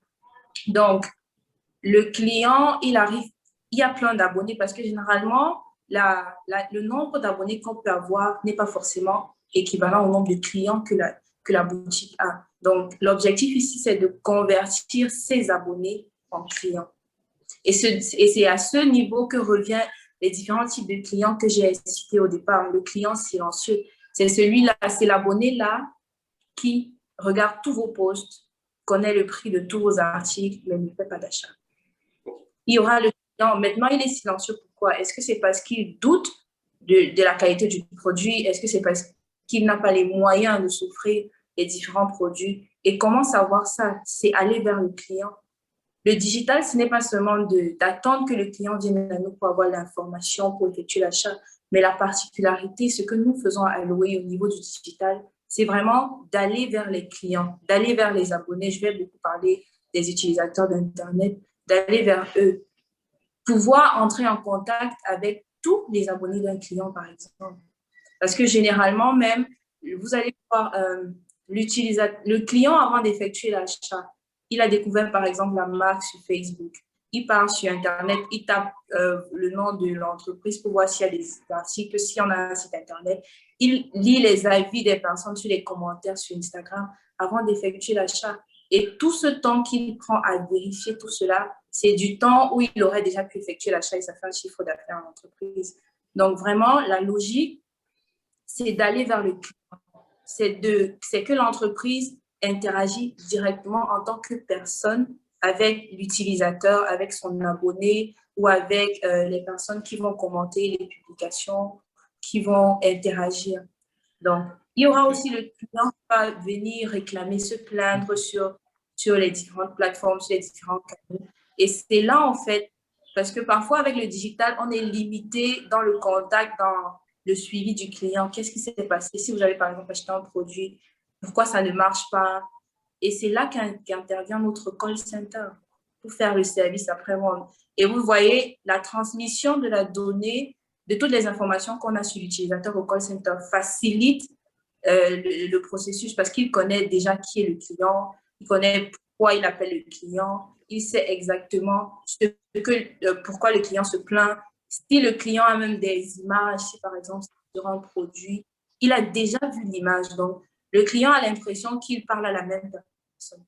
Donc, le client, il y a plein d'abonnés parce que généralement, le nombre d'abonnés qu'on peut avoir n'est pas forcément équivalent au nombre de clients que la boutique a. Donc, l'objectif ici, c'est de convertir ces abonnés en clients. Et c'est à ce niveau que reviennent les différents types de clients que j'ai cités au départ. Le client silencieux, c'est celui-là, c'est l'abonné-là qui regarde tous vos posts, connaît le prix de tous vos articles, mais ne fait pas d'achat. Il y aura le client, maintenant il est silencieux. Pourquoi? Est-ce que c'est parce qu'il doute de la qualité du produit? Est-ce que c'est parce qu'il n'a pas les moyens de s'offrir les différents produits? Et comment savoir ça? C'est aller vers le client. Le digital, ce n'est pas seulement d'attendre que le client vienne à nous pour avoir l'information, pour effectuer l'achat, mais la particularité, ce que nous faisons à Aloé au niveau du digital, c'est vraiment d'aller vers les clients, d'aller vers les abonnés. Je vais beaucoup parler des utilisateurs d'Internet, d'aller vers eux, pouvoir entrer en contact avec tous les abonnés d'un client, par exemple. Parce que généralement, même, vous allez voir le client avant d'effectuer l'achat, il a découvert, par exemple, la marque sur Facebook. Il part sur Internet, il tape le nom de l'entreprise pour voir s'il y a des articles, s'il y en a un site Internet. Il lit les avis des personnes sur les commentaires sur Instagram avant d'effectuer l'achat. Et tout ce temps qu'il prend à vérifier tout cela, c'est du temps où il aurait déjà pu effectuer l'achat et ça fait un chiffre d'affaires en entreprise. Donc, vraiment, la logique, c'est d'aller vers le client. C'est que l'entreprise interagit directement en tant que personne avec l'utilisateur, avec son abonné ou avec les personnes qui vont commenter les publications, qui vont interagir. Donc, il y aura aussi le client qui va venir réclamer, se plaindre sur les différentes plateformes, sur les différents canaux. Et c'est là, en fait, parce que parfois, avec le digital, on est limité dans le contact, dans le suivi du client. Qu'est-ce qui s'est passé? Si vous avez, par exemple, acheté un produit, pourquoi ça ne marche pas? Et c'est là qu'intervient notre call center pour faire le service après-vente. Et vous voyez, la transmission de la donnée, de toutes les informations qu'on a sur l'utilisateur au call center facilite le processus parce qu'il connaît déjà qui est le client, il connaît pourquoi il appelle le client, il sait exactement pourquoi le client se plaint. Si le client a même des images, si par exemple sur un produit, il a déjà vu l'image. Donc, le client a l'impression qu'il parle à la même personne.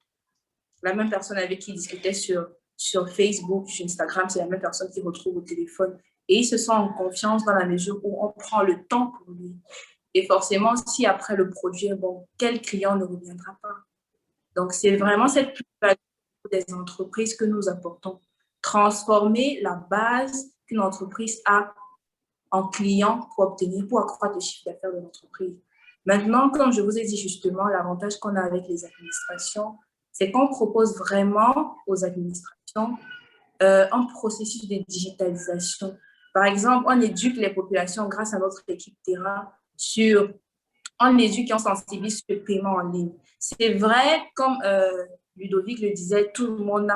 La même personne avec qui il discutait sur Facebook, sur Instagram, c'est la même personne qu'il retrouve au téléphone. Et il se sent en confiance dans la mesure où on prend le temps pour lui. Et forcément, si après le produit est bon, quel client ne reviendra pas? Donc, c'est vraiment cette plus-value des entreprises que nous apportons. Transformer la base qu'une entreprise a en client pour accroître le chiffre d'affaires de l'entreprise. Maintenant, comme je vous ai dit justement, l'avantage qu'on a avec les administrations, c'est qu'on propose vraiment aux administrations un processus de digitalisation. Par exemple, on éduque les populations grâce à notre équipe terrain on éduque et on sensibilise sur le paiement en ligne. C'est vrai, comme Ludovic le disait, tout le monde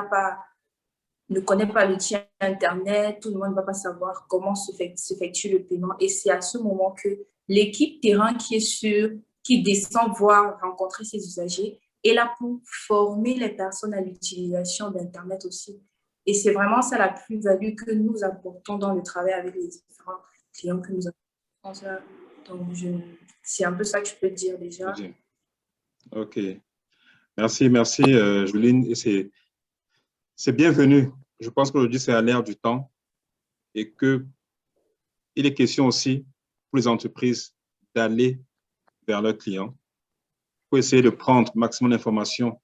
ne connaît pas l'outil Internet, tout le monde ne va pas savoir comment s'effectue le paiement. Et c'est à ce moment que l'équipe terrain qui descend voir rencontrer ses usagers est là pour former les personnes à l'utilisation d'Internet aussi. Et c'est vraiment ça la plus-value que nous apportons dans le travail avec les différents clients que nous avons. Donc, c'est un peu ça que je peux dire déjà. OK. Merci, Juline. Et c'est bienvenu. Je pense qu'aujourd'hui, c'est à l'ère du temps et qu'il est question aussi pour les entreprises d'aller vers leurs clients pour essayer de prendre maximum d'informations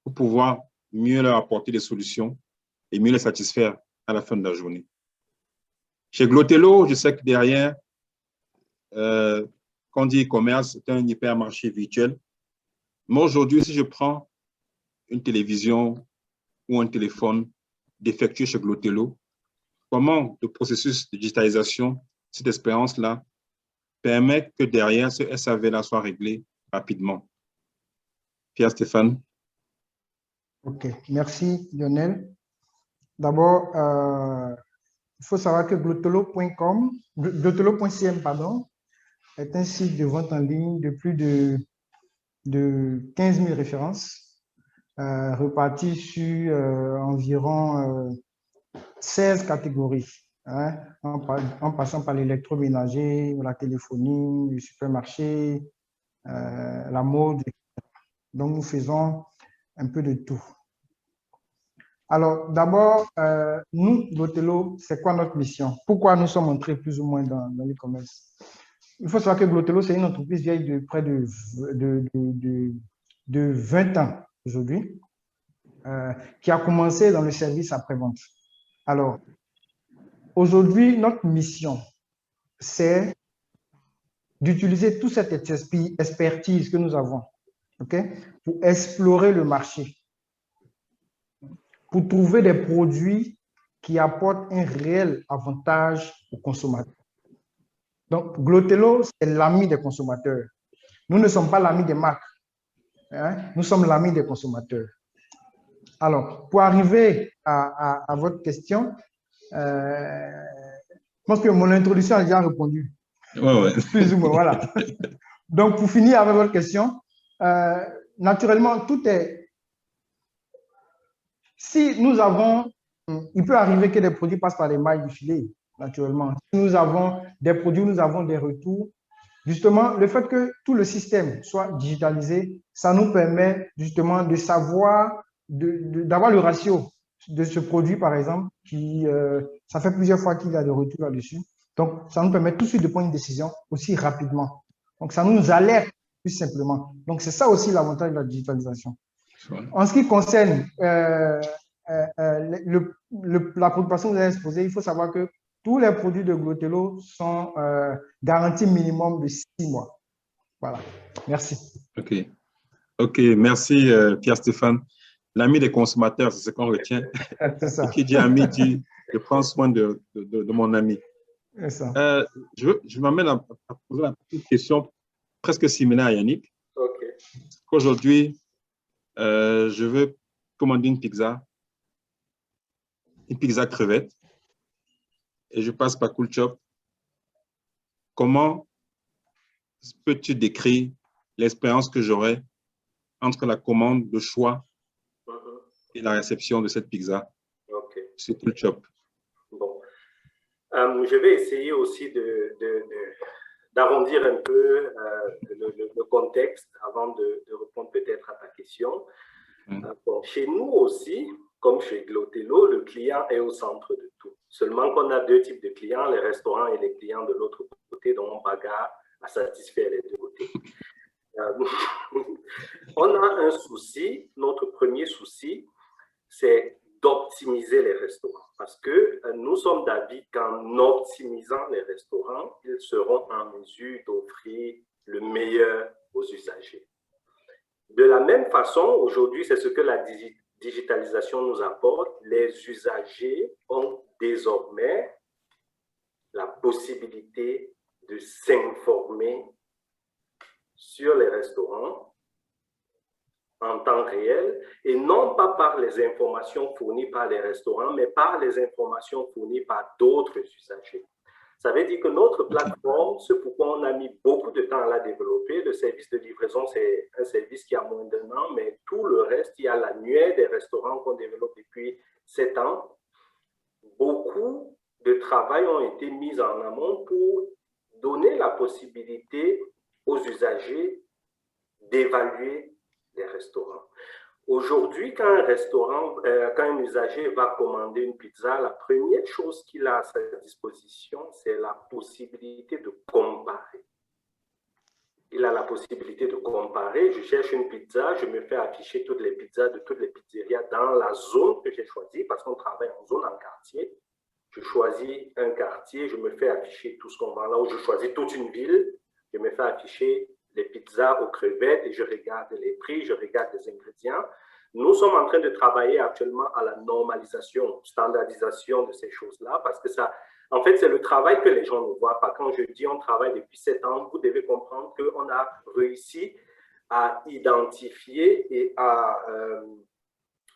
pour pouvoir mieux leur apporter des solutions et mieux les satisfaire à la fin de la journée. Chez Glotello, je sais que derrière, quand on dit e-commerce, c'est un hypermarché virtuel. Mais aujourd'hui, si je prends une télévision ou un téléphone défectueux chez Glotello, comment le processus de digitalisation, cette expérience-là, permet que derrière ce SAV-là soit réglé rapidement? Pierre-Stéphane. OK, merci Lionel. D'abord, il faut savoir que glotello.com, glotello.cm, pardon, est un site de vente en ligne de plus de 15 000 références, reparties sur environ 16 catégories, hein, en passant par l'électroménager, la téléphonie, le supermarché, la mode. Donc, nous faisons un peu de tout. Alors, d'abord, nous, Glotello, c'est quoi notre mission? Pourquoi nous sommes entrés plus ou moins dans l'e-commerce? Il faut savoir que Glotello, c'est une entreprise vieille de près de 20 ans aujourd'hui, qui a commencé dans le service après-vente. Alors, aujourd'hui, notre mission, c'est d'utiliser toute cette expertise que nous avons, okay, pour explorer le marché, pour trouver des produits qui apportent un réel avantage aux consommateurs. Donc, Glotello, c'est l'ami des consommateurs. Nous ne sommes pas l'ami des marques, hein? Nous sommes l'ami des consommateurs. Alors, pour arriver à votre question, je pense que mon introduction a déjà répondu. Ouais. Plus ou moins, voilà. Donc, pour finir avec votre question, naturellement, tout est... Si nous avons... Il peut arriver que des produits passent par les mailles du filet, naturellement. Si nous avons des produits, nous avons des retours. Justement, le fait que tout le système soit digitalisé, ça nous permet justement de savoir, d'avoir le ratio de ce produit, par exemple, qui, ça fait plusieurs fois qu'il y a des retours là-dessus. Donc, ça nous permet tout de suite de prendre une décision aussi rapidement. Donc, ça nous alerte plus simplement. Donc, c'est ça aussi l'avantage de la digitalisation. En ce qui concerne la préoccupation que vous avez exposée, il faut savoir que tous les produits de Glotello sont garantis minimum de 6 mois. Voilà. Merci. OK, merci Pierre-Stéphane. L'ami des consommateurs, c'est ce qu'on retient. C'est ça. Qui dit ami dit je prends soin de mon ami. C'est ça. Je m'amène à poser une question presque similaire à Yannick. OK. Aujourd'hui, je veux commander une pizza crevette, et je passe par Cool Chop. Comment peux-tu décrire l'expérience que j'aurai entre la commande, le choix et la réception de cette pizza sur Cool Chop? Bon. Je vais essayer aussi d'arrondir un peu le contexte avant de répondre peut-être à ta question. Bon, chez nous aussi, comme chez Glotello, le client est au centre de tout. Seulement qu'on a deux types de clients, les restaurants et les clients de l'autre côté, dont on bagarre à satisfaire les deux côtés. On a un souci, notre premier souci, c'est d'optimiser les restaurants. Parce que nous sommes d'avis qu'en optimisant les restaurants, ils seront en mesure d'offrir le meilleur aux usagers. De la même façon, aujourd'hui, c'est ce que la digitalisation nous apporte. Les usagers ont désormais la possibilité de s'informer sur les restaurants en temps réel et non pas par les informations fournies par les restaurants, mais par les informations fournies par d'autres usagers. Ça veut dire que notre plateforme, ce pourquoi on a mis beaucoup de temps à la développer, le service de livraison, c'est un service qui a moins d'1 an, mais tout le reste, il y a l'annuaire des restaurants qu'on développe depuis 7 ans. Beaucoup de travail ont été mis en amont pour donner la possibilité aux usagers d'évaluer les restaurants. Aujourd'hui, quand un usager va commander une pizza, la première chose qu'il a à sa disposition, c'est la possibilité de comparer. Il a la possibilité de comparer. Je cherche une pizza, je me fais afficher toutes les pizzas de toutes les pizzerias dans la zone que j'ai choisie, parce qu'on travaille en zone, en quartier. Je choisis un quartier, je me fais afficher tout ce qu'on vend là, ou je choisis toute une ville, je me fais afficher les pizzas aux crevettes et je regarde les prix, je regarde les ingrédients. Nous sommes en train de travailler actuellement à la normalisation, standardisation de ces choses-là parce que ça, en fait, c'est le travail que les gens ne voient pas. Quand je dis on travaille depuis 7 ans, vous devez comprendre qu'on a réussi à identifier et à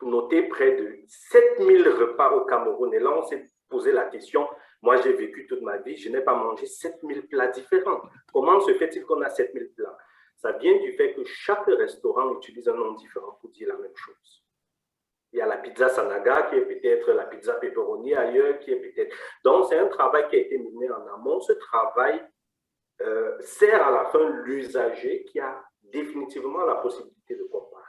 noter près de 7000 repas au Cameroun. Et là, on s'est posé la question. Moi, j'ai vécu toute ma vie, je n'ai pas mangé 7000 plats différents. Comment se fait-il qu'on a 7000 plats? Ça vient du fait que chaque restaurant utilise un nom différent pour dire la même chose. Il y a la pizza Sanaga qui est peut-être la pizza pepperoni ailleurs, qui est peut-être... Donc, c'est un travail qui a été mené en amont. Ce travail sert à la fin l'usager qui a définitivement la possibilité de comparer.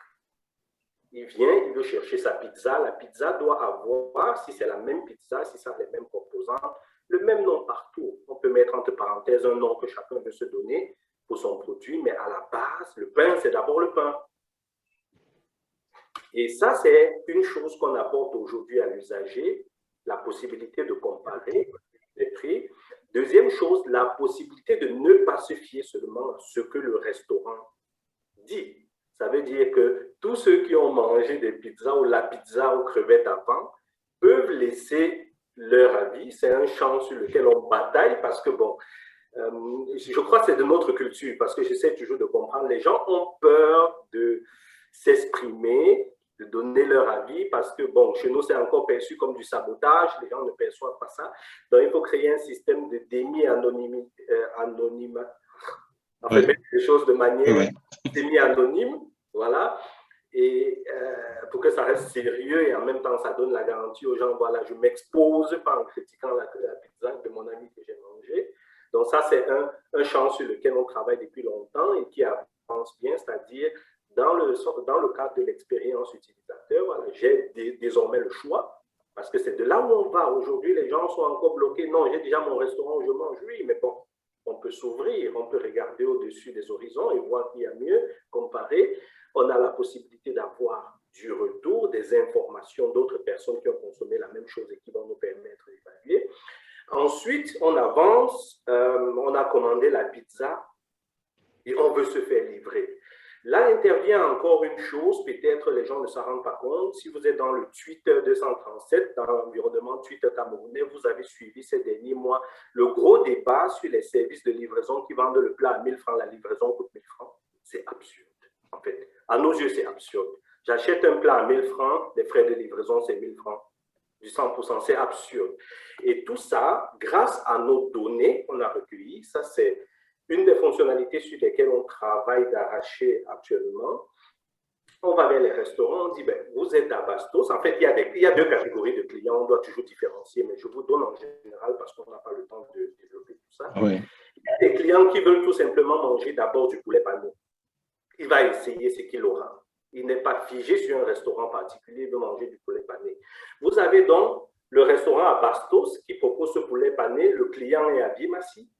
Il vient, il veut chercher sa pizza. La pizza doit avoir, si c'est la même pizza, si ça a les mêmes composants, le même nom partout. On peut mettre entre parenthèses un nom que chacun veut se donner pour son produit, mais à la base, le pain, c'est d'abord le pain. Et ça, c'est une chose qu'on apporte aujourd'hui à l'usager, la possibilité de comparer les prix. Deuxième chose, la possibilité de ne pas se fier seulement à ce que le restaurant dit. Ça veut dire que tous ceux qui ont mangé des pizzas ou la pizza aux crevettes avant peuvent laisser leur avis. C'est un champ sur lequel on bataille parce que, bon, je crois que c'est de notre culture parce que j'essaie toujours de comprendre. Les gens ont peur de s'exprimer, de donner leur avis parce que, bon, chez nous, c'est encore perçu comme du sabotage. Les gens ne perçoivent pas ça. Donc, il faut créer un système de demi-anonymat. En fait, mettre les choses de manière semi-anonyme. Voilà, et pour que ça reste sérieux et en même temps ça donne la garantie aux gens, voilà, je ne m'expose pas en critiquant la pizza de mon ami que j'ai mangé. Donc ça, c'est un champ sur lequel on travaille depuis longtemps et qui avance bien, c'est-à-dire dans le cadre de l'expérience utilisateur, voilà, j'ai désormais le choix, parce que c'est de là où on va. Aujourd'hui, les gens sont encore bloqués. Non, j'ai déjà mon restaurant où je mange, oui, mais bon, on peut s'ouvrir, on peut regarder au-dessus des horizons et voir qu'il y a mieux, comparer. On a la possibilité d'avoir du retour, des informations d'autres personnes qui ont consommé la même chose et qui vont nous permettre d'évaluer. Ensuite, on avance, on a commandé la pizza et on veut se faire livrer. Là intervient encore une chose, peut-être les gens ne s'en rendent pas compte. Si vous êtes dans le Twitter 237, dans l'environnement Twitter camerounais, vous avez suivi ces derniers mois le gros débat sur les services de livraison qui vendent le plat à 1000 francs, la livraison coûte 1000 francs. C'est absurde, en fait. À nos yeux, c'est absurde. J'achète un plat à 1000 francs, les frais de livraison, c'est 1000 francs. Du 100%, c'est absurde. Et tout ça, grâce à nos données qu'on a recueillies, ça c'est une des fonctionnalités sur lesquelles on travaille d'arracher actuellement. On va vers les restaurants, on dit, ben, vous êtes à Bastos. En fait, il y a deux catégories de clients, on doit toujours différencier, mais je vous donne en général parce qu'on n'a pas le temps de développer tout ça. Oui. y a des clients qui veulent tout simplement manger d'abord du poulet pané. Il va essayer ce qu'il aura. Il n'est pas figé sur un restaurant particulier, il veut manger du poulet pané. Vous avez donc le restaurant à Bastos qui propose ce poulet pané, le client est à Bimassi,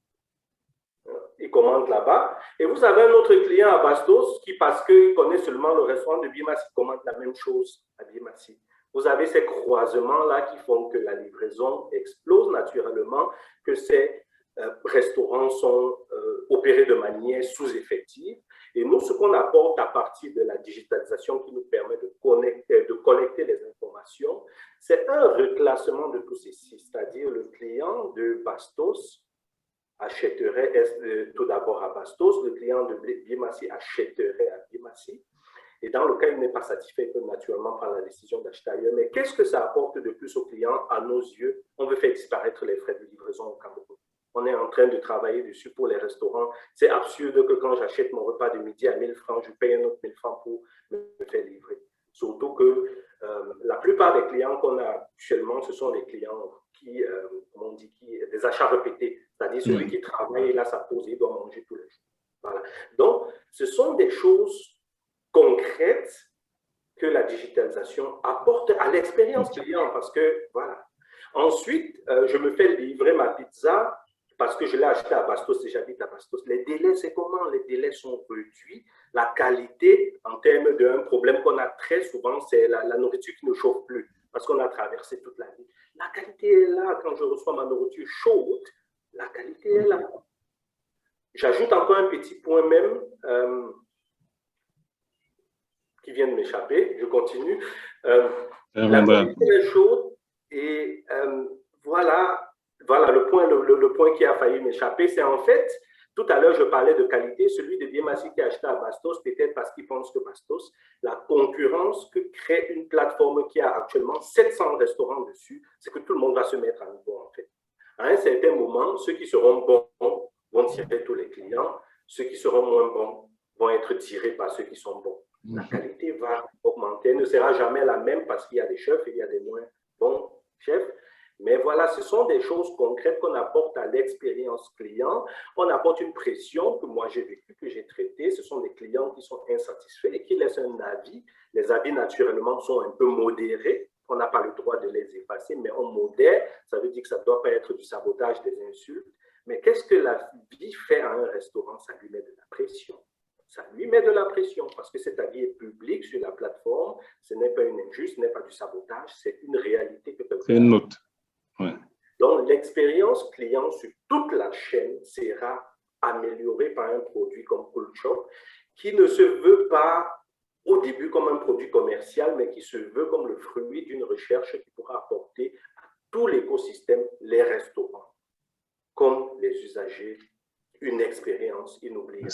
il commande là-bas. Et vous avez un autre client à Bastos qui, parce qu'il connaît seulement le restaurant de Bimassi, commande la même chose à Bimassi. Vous avez ces croisements-là qui font que la livraison explose naturellement, que ces restaurants sont opérés de manière sous-effective. Et nous, ce qu'on apporte à partir de la digitalisation qui nous permet de collecter les informations, c'est un reclassement de tout ceci, c'est-à-dire le client de Bastos achèterait tout d'abord à Bastos, le client de Bimassi achèterait à Bimassi. Et dans le cas où il n'est pas satisfait naturellement par la décision d'acheter ailleurs, mais qu'est-ce que ça apporte de plus au client? À nos yeux, on veut faire disparaître les frais de livraison au Cameroun. On est en train de travailler dessus pour les restaurants. C'est absurde que quand j'achète mon repas de midi à 1000 francs, je paye un autre 1000 francs pour me faire livrer. Surtout que la plupart des clients qu'on a actuellement, ce sont des clients qui, comme on dit, des achats répétés. C'est-à-dire celui qui travaille, il a sa pause, il doit manger tous les jours. Voilà. Donc, ce sont des choses concrètes que la digitalisation apporte à l'expérience client parce que, voilà. Ensuite, je me fais livrer ma pizza parce que je l'ai acheté à Bastos et j'habite à Bastos. Les délais, c'est comment? Les délais sont réduits. La qualité, en termes d'un problème qu'on a très souvent, c'est la nourriture qui ne chauffe plus parce qu'on a traversé toute la vie. La qualité est là. Quand je reçois ma nourriture chaude, la qualité est là. J'ajoute encore un petit point même qui vient de m'échapper. Je continue. La qualité est chaude et voilà le point qui a failli m'échapper. C'est en fait, tout à l'heure, je parlais de qualité. Celui de Bimassi qui a acheté à Bastos, peut-être parce qu'il pense que Bastos, la concurrence que crée une plateforme qui a actuellement 700 restaurants dessus, c'est que tout le monde va se mettre à niveau, en fait. À un certain moment, ceux qui seront bons vont tirer tous les clients. Ceux qui seront moins bons vont être tirés par ceux qui sont bons. La qualité va augmenter. Elle ne sera jamais la même parce qu'il y a des chefs et il y a des moins bons chefs. Mais voilà, ce sont des choses concrètes qu'on apporte à l'expérience client. On apporte une pression que moi j'ai vécue, que j'ai traitée. Ce sont des clients qui sont insatisfaits et qui laissent un avis. Les avis, naturellement, sont un peu modérés. On n'a pas le droit de les effacer, mais on modère. Ça veut dire que ça ne doit pas être du sabotage, des insultes. Mais qu'est-ce que la vie fait à un restaurant? Ça lui met de la pression. Ça lui met de la pression parce que cet avis est public sur la plateforme. Ce n'est pas une injuste, ce n'est pas du sabotage, c'est une réalité que c'est une note. Ouais. Donc, l'expérience client sur toute la chaîne sera améliorée par un produit comme CoolShop qui ne se veut pas au début comme un produit commercial, mais qui se veut comme le fruit d'une recherche qui pourra apporter à tout l'écosystème, les restaurants, comme les usagers, une expérience inoubliable.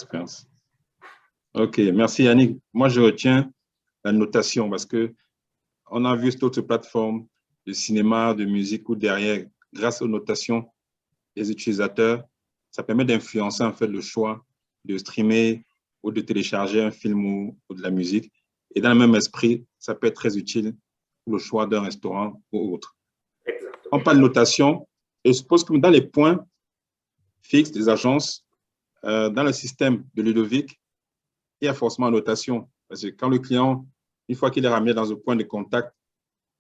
Ok, merci Yannick. Moi, je retiens la notation parce qu'on a vu d'autres plateformes de cinéma, de musique où derrière, grâce aux notations des utilisateurs, ça permet d'influencer en fait le choix de streamer ou de télécharger un film ou de la musique. Et dans le même esprit, ça peut être très utile pour le choix d'un restaurant ou autre. Exactement. On parle de notation et je suppose que dans les points fixes des agences, dans le système de Ludovic, il y a forcément notation. Parce que quand le client, une fois qu'il est ramené dans un point de contact,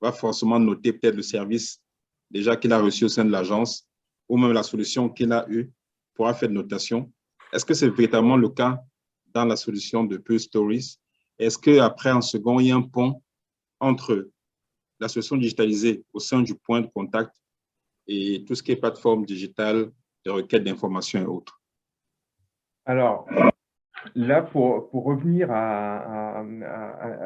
va forcément noter peut-être le service déjà qu'il a reçu au sein de l'agence ou même la solution qu'il a eue pour faire de notation. Est-ce que c'est véritablement le cas dans la solution de Pulse Stories? Est-ce qu'après, en second, il y a un pont entre la solution digitalisée au sein du point de contact et tout ce qui est plateforme digitale, de requête d'informations et autres? Alors, là, pour revenir à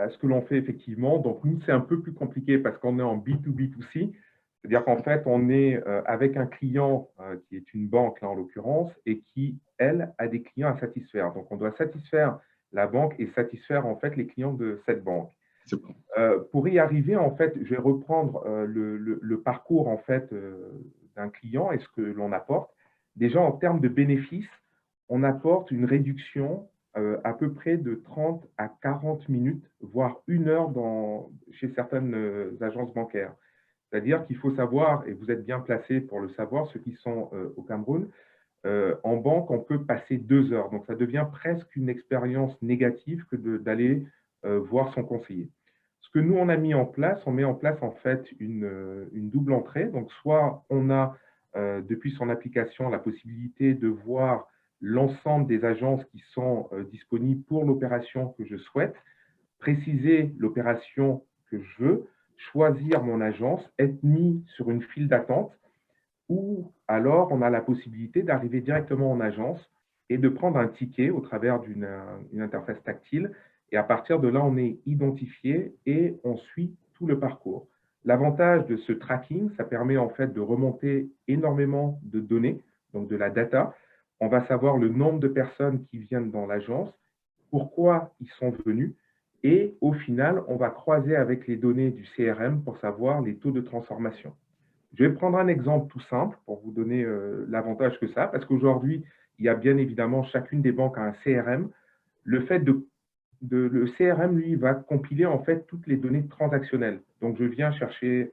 ce que l'on fait effectivement, donc nous, c'est un peu plus compliqué parce qu'on est en B2B2C, c'est-à-dire qu'en fait, on est avec un client qui est une banque, là en l'occurrence, et qui, elle, a des clients à satisfaire. Donc, on doit satisfaire la banque et satisfaire en fait les clients de cette banque. Bon. Pour y arriver, en fait, je vais reprendre le parcours en fait d'un client et ce que l'on apporte. Déjà, en termes de bénéfices, on apporte une réduction à peu près de 30 à 40 minutes, voire 1 heure chez certaines agences bancaires. C'est-à-dire qu'il faut savoir, et vous êtes bien placés pour le savoir, ceux qui sont au Cameroun, en banque, on peut passer 2 heures. Donc, ça devient presque une expérience négative que d'aller voir son conseiller. Ce que nous, on a mis en place, on met en place en fait une double entrée. Donc, soit on a, depuis son application, la possibilité de voir l'ensemble des agences qui sont disponibles pour l'opération que je souhaite, préciser l'opération que je veux, choisir mon agence, être mis sur une file d'attente, ou alors on a la possibilité d'arriver directement en agence et de prendre un ticket au travers d'une interface tactile. Et à partir de là, on est identifié et on suit tout le parcours. L'avantage de ce tracking, ça permet en fait de remonter énormément de données, donc de la data. On va savoir le nombre de personnes qui viennent dans l'agence, pourquoi ils sont venus, et au final, on va croiser avec les données du CRM pour savoir les taux de transformation. Je vais prendre un exemple tout simple pour vous donner l'avantage que ça, parce qu'aujourd'hui, il y a bien évidemment, chacune des banques a un CRM. Le fait le CRM, lui, va compiler en fait toutes les données transactionnelles. Donc, je viens chercher,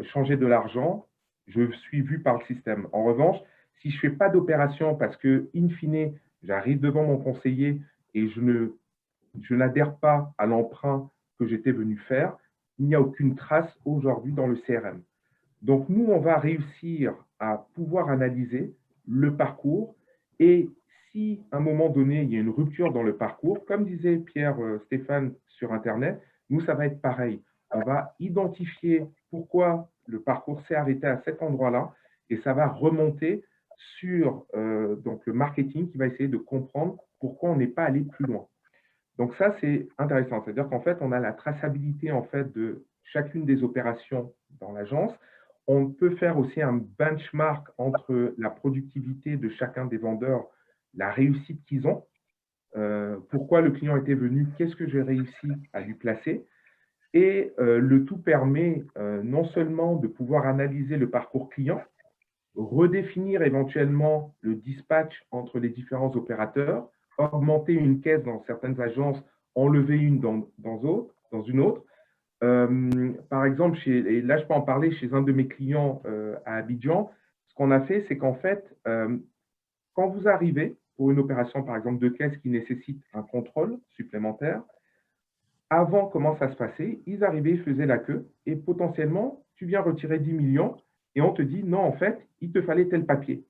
changer de l'argent, je suis vu par le système. En revanche, si je ne fais pas d'opération parce que, in fine, j'arrive devant mon conseiller et je n'adhère pas à l'emprunt que j'étais venu faire, il n'y a aucune trace aujourd'hui dans le CRM. Donc, nous, on va réussir à pouvoir analyser le parcours et si à un moment donné, il y a une rupture dans le parcours, comme disait Pierre Stéphane sur Internet, nous, ça va être pareil. On va identifier pourquoi le parcours s'est arrêté à cet endroit-là et ça va remonter sur donc le marketing qui va essayer de comprendre pourquoi on n'est pas allé plus loin. Donc ça, c'est intéressant. C'est-à-dire qu'en fait, on a la traçabilité en fait, de chacune des opérations dans l'agence. On peut faire aussi un benchmark entre la productivité de chacun des vendeurs, la réussite qu'ils ont, pourquoi le client était venu, qu'est-ce que j'ai réussi à lui placer. Et le tout permet non seulement de pouvoir analyser le parcours client, redéfinir éventuellement le dispatch entre les différents opérateurs, augmenter une caisse dans certaines agences, enlever une dans une autre. Par exemple, et là je peux en parler chez un de mes clients à Abidjan, ce qu'on a fait, c'est qu'en fait, quand vous arrivez pour une opération, par exemple, de caisse qui nécessite un contrôle supplémentaire, avant, comment ça se passait? Ils arrivaient, ils faisaient la queue et potentiellement, tu viens retirer 10 millions et on te dit, non, en fait, il te fallait tel papier.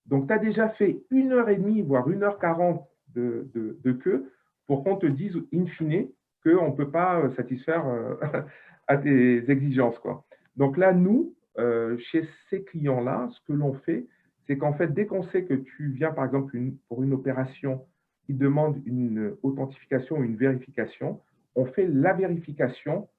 Donc, tu as déjà fait 1h30, voire 1h40 de queue pour qu'on te dise, in fine, qu'on ne peut pas satisfaire à tes exigences, quoi. Donc là, nous, chez ces clients-là, ce que l'on fait, c'est qu'en fait, dès qu'on sait que tu viens, par exemple, pour une opération qui demande une authentification ou une vérification, on fait la vérification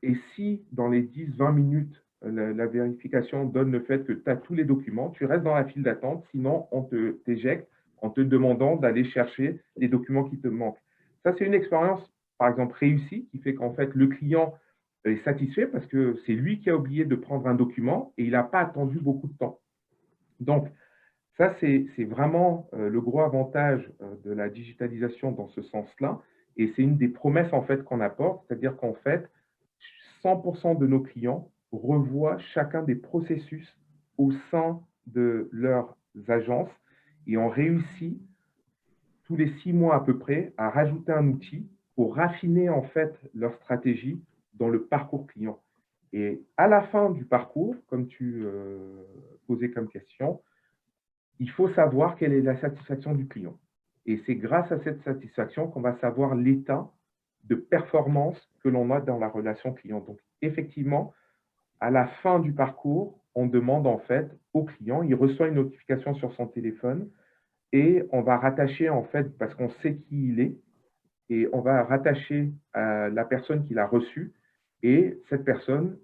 et si dans les 10-20 minutes, la vérification donne le fait que tu as tous les documents, tu restes dans la file d'attente, sinon on t'éjecte en te demandant d'aller chercher les documents qui te manquent. Ça, c'est une expérience, par exemple, réussie, qui fait qu'en fait, le client est satisfait parce que c'est lui qui a oublié de prendre un document et il n'a pas attendu beaucoup de temps. Donc, ça, c'est vraiment le gros avantage de la digitalisation dans ce sens-là. Et c'est une des promesses en fait qu'on apporte, c'est-à-dire qu'en fait, 100% de nos clients revoient chacun des processus au sein de leurs agences et ont réussi tous les 6 mois à peu près à rajouter un outil pour raffiner en fait leur stratégie dans le parcours client. Et à la fin du parcours, comme tu posais comme question, il faut savoir quelle est la satisfaction du client. Et c'est grâce à cette satisfaction qu'on va savoir l'état de performance que l'on a dans la relation client. Donc, effectivement, à la fin du parcours, on demande en fait au client, il reçoit une notification sur son téléphone et on va rattacher en fait, parce qu'on sait qui il est, et on va rattacher à la personne qui l'a reçu et cette personne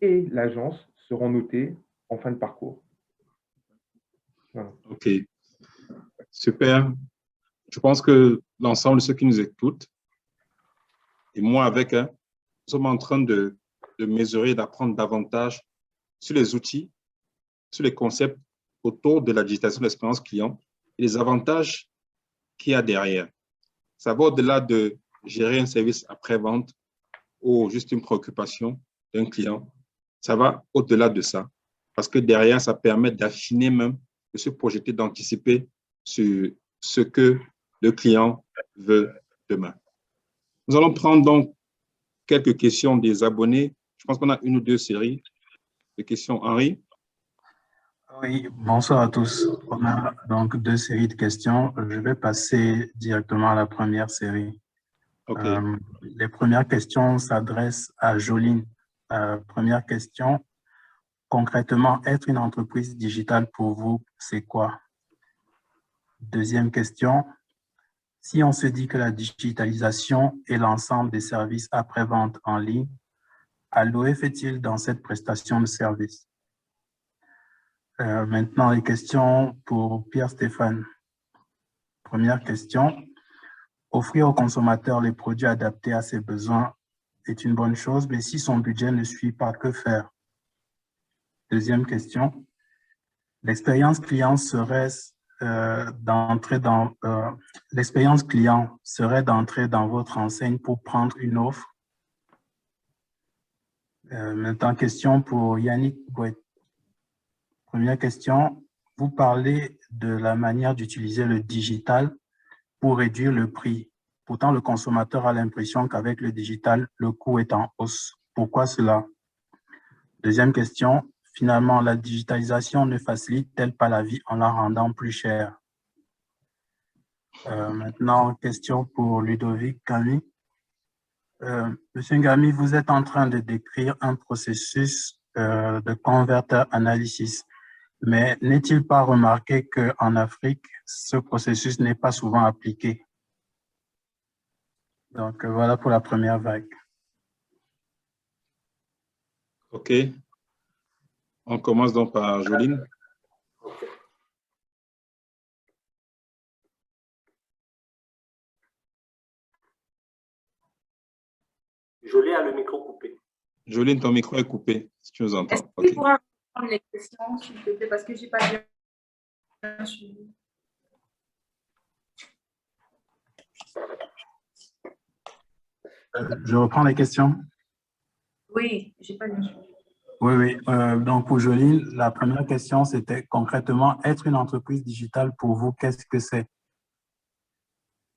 et l'agence seront notés en fin de parcours. Voilà. OK. Super. Je pense que l'ensemble de ceux qui nous écoutent, et moi avec, nous sommes en train de mesurer et d'apprendre davantage sur les outils, sur les concepts autour de la digitalisation de l'expérience client et les avantages qu'il y a derrière. Ça va au-delà de gérer un service après-vente ou juste une préoccupation d'un client. Ça va au-delà de ça parce que derrière, ça permet d'affiner même de se projeter, d'anticiper sur ce que le client veut demain. Nous allons prendre donc quelques questions des abonnés. Je pense qu'on a une ou deux séries de questions. Henri? Oui, bonsoir à tous. On a donc deux séries de questions. Je vais passer directement à la première série. Okay. Les premières questions s'adressent à Joline. Première question, concrètement, être une entreprise digitale pour vous, c'est quoi? Deuxième question, si on se dit que la digitalisation est l'ensemble des services après-vente en ligne, Aloe fait-il dans cette prestation de service? Maintenant, les questions pour Pierre-Stéphane. Première question, offrir au consommateur les produits adaptés à ses besoins est une bonne chose, mais si son budget ne suit pas, que faire? Deuxième question, l'expérience client serait d'entrer dans votre enseigne pour prendre une offre. Maintenant, question pour Yannick Bouet. Première question, vous parlez de la manière d'utiliser le digital pour réduire le prix. Pourtant, le consommateur a l'impression qu'avec le digital, le coût est en hausse. Pourquoi cela? Deuxième question, finalement, la digitalisation ne facilite-t-elle pas la vie en la rendant plus chère? Maintenant, question pour Ludovic Gamy. Monsieur Gamy, vous êtes en train de décrire un processus de converter analysis, mais n'est-il pas remarqué qu'en Afrique, ce processus n'est pas souvent appliqué? Donc, voilà pour la première vague. OK. On commence donc par Joline. Jolie a le micro coupé. Joline, ton micro est coupé, si tu nous entends. Est-ce que tu pourras prendre les questions, s'il te plaît, parce que je n'ai pas bien suivi. Je reprends les questions. Oui, je n'ai pas bien suivi. Oui. Donc, pour Joline, la première question, c'était concrètement, être une entreprise digitale pour vous, qu'est-ce que c'est?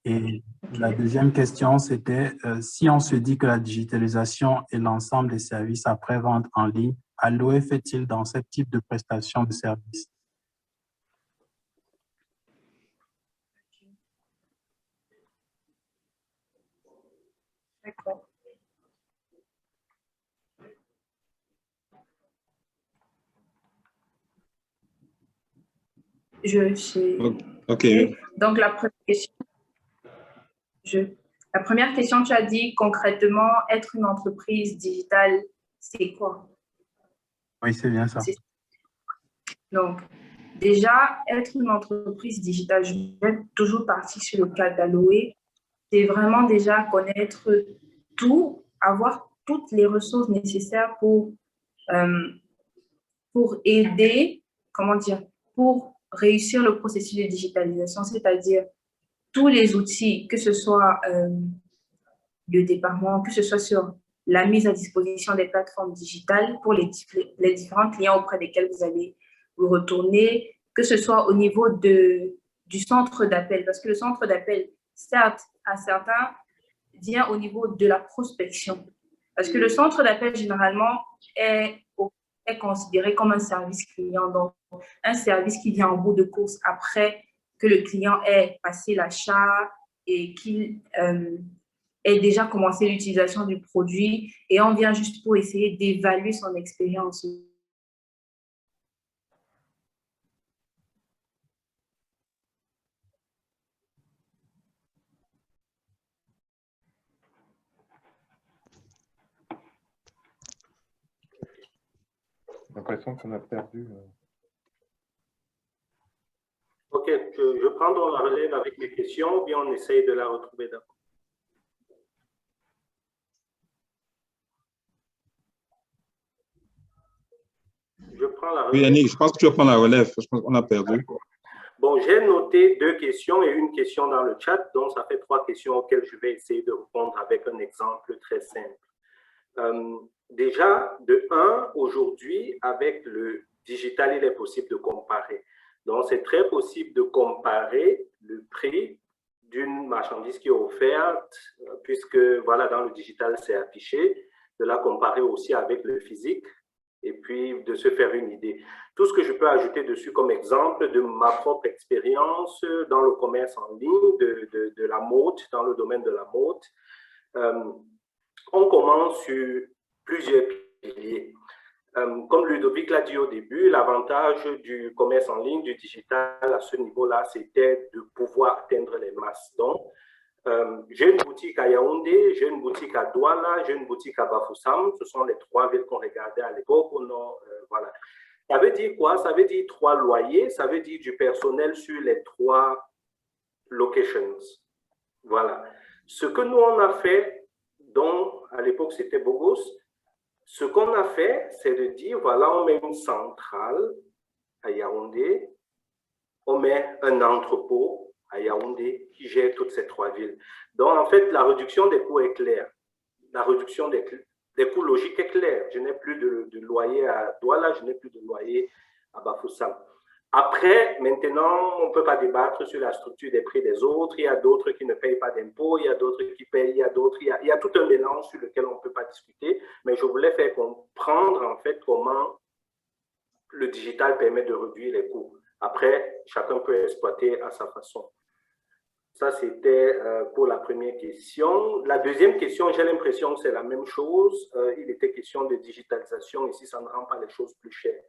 Et la deuxième question, c'était si on se dit que la digitalisation est l'ensemble des services après-vente en ligne, Aloe fait-il dans ce type de prestation de services? D'accord. OK. Donc, la première question, tu as dit concrètement, être une entreprise digitale, c'est quoi? Oui, c'est bien ça. Donc, déjà, être une entreprise digitale, je vais toujours partir sur le cas d'Aloe, c'est vraiment déjà connaître tout, avoir toutes les ressources nécessaires pour aider, pour réussir le processus de digitalisation, c'est-à-dire tous les outils, que ce soit le département, que ce soit sur la mise à disposition des plateformes digitales pour les différents clients auprès desquels vous allez vous retourner, que ce soit au niveau du centre d'appel, parce que le centre d'appel, certes, à certains, vient au niveau de la prospection. Parce que le centre d'appel, généralement, est considéré comme un service client, donc un service qui vient en bout de course après que le client ait passé l'achat et qu'il ait déjà commencé l'utilisation du produit, et on vient juste pour essayer d'évaluer son expérience. J'ai l'impression qu'on a perdu. OK, je prends donc la relève avec mes questions, puis on essaye de la retrouver d'abord. Je prends la relève. Oui, Yannick, je pense que tu vas prendre la relève. Je pense qu'on a perdu. Bon, j'ai noté 2 questions et une question dans le chat, donc ça fait 3 questions auxquelles je vais essayer de répondre avec un exemple très simple. Déjà, de 1, aujourd'hui, avec le digital, il est possible de comparer. Donc, c'est très possible de comparer le prix d'une marchandise qui est offerte, puisque voilà, dans le digital, c'est affiché, de la comparer aussi avec le physique et puis de se faire une idée. Tout ce que je peux ajouter dessus comme exemple de ma propre expérience dans le commerce en ligne, de la mode, dans le domaine de la mode, on commence sur plusieurs piliers. Comme Ludovic l'a dit au début, l'avantage du commerce en ligne, du digital à ce niveau-là, c'était de pouvoir atteindre les masses. Donc, j'ai une boutique à Yaoundé, j'ai une boutique à Douala, j'ai une boutique à Bafoussam. Ce sont les 3 villes qu'on regardait à l'époque. Voilà. Ça veut dire quoi? Ça veut dire 3 loyers, ça veut dire du personnel sur les 3 locations. Voilà. Ce que nous, on a fait, dont à l'époque c'était Bogos, ce qu'on a fait, c'est de dire, voilà, on met une centrale à Yaoundé, on met un entrepôt à Yaoundé qui gère toutes ces 3 villes. Donc, en fait, la réduction des coûts est claire. La réduction des coûts logiques est claire. Je n'ai plus de loyer à Douala, je n'ai plus de loyer à Bafoussam. Après, maintenant, on ne peut pas débattre sur la structure des prix des autres. Il y a d'autres qui ne payent pas d'impôts, il y a d'autres qui payent, il y a tout un mélange sur lequel on ne peut pas discuter. Mais je voulais faire comprendre, en fait, comment le digital permet de réduire les coûts. Après, chacun peut exploiter à sa façon. Ça, c'était pour la première question. La deuxième question, j'ai l'impression que c'est la même chose. Il était question de digitalisation. Ici, ça ne rend pas les choses plus chères.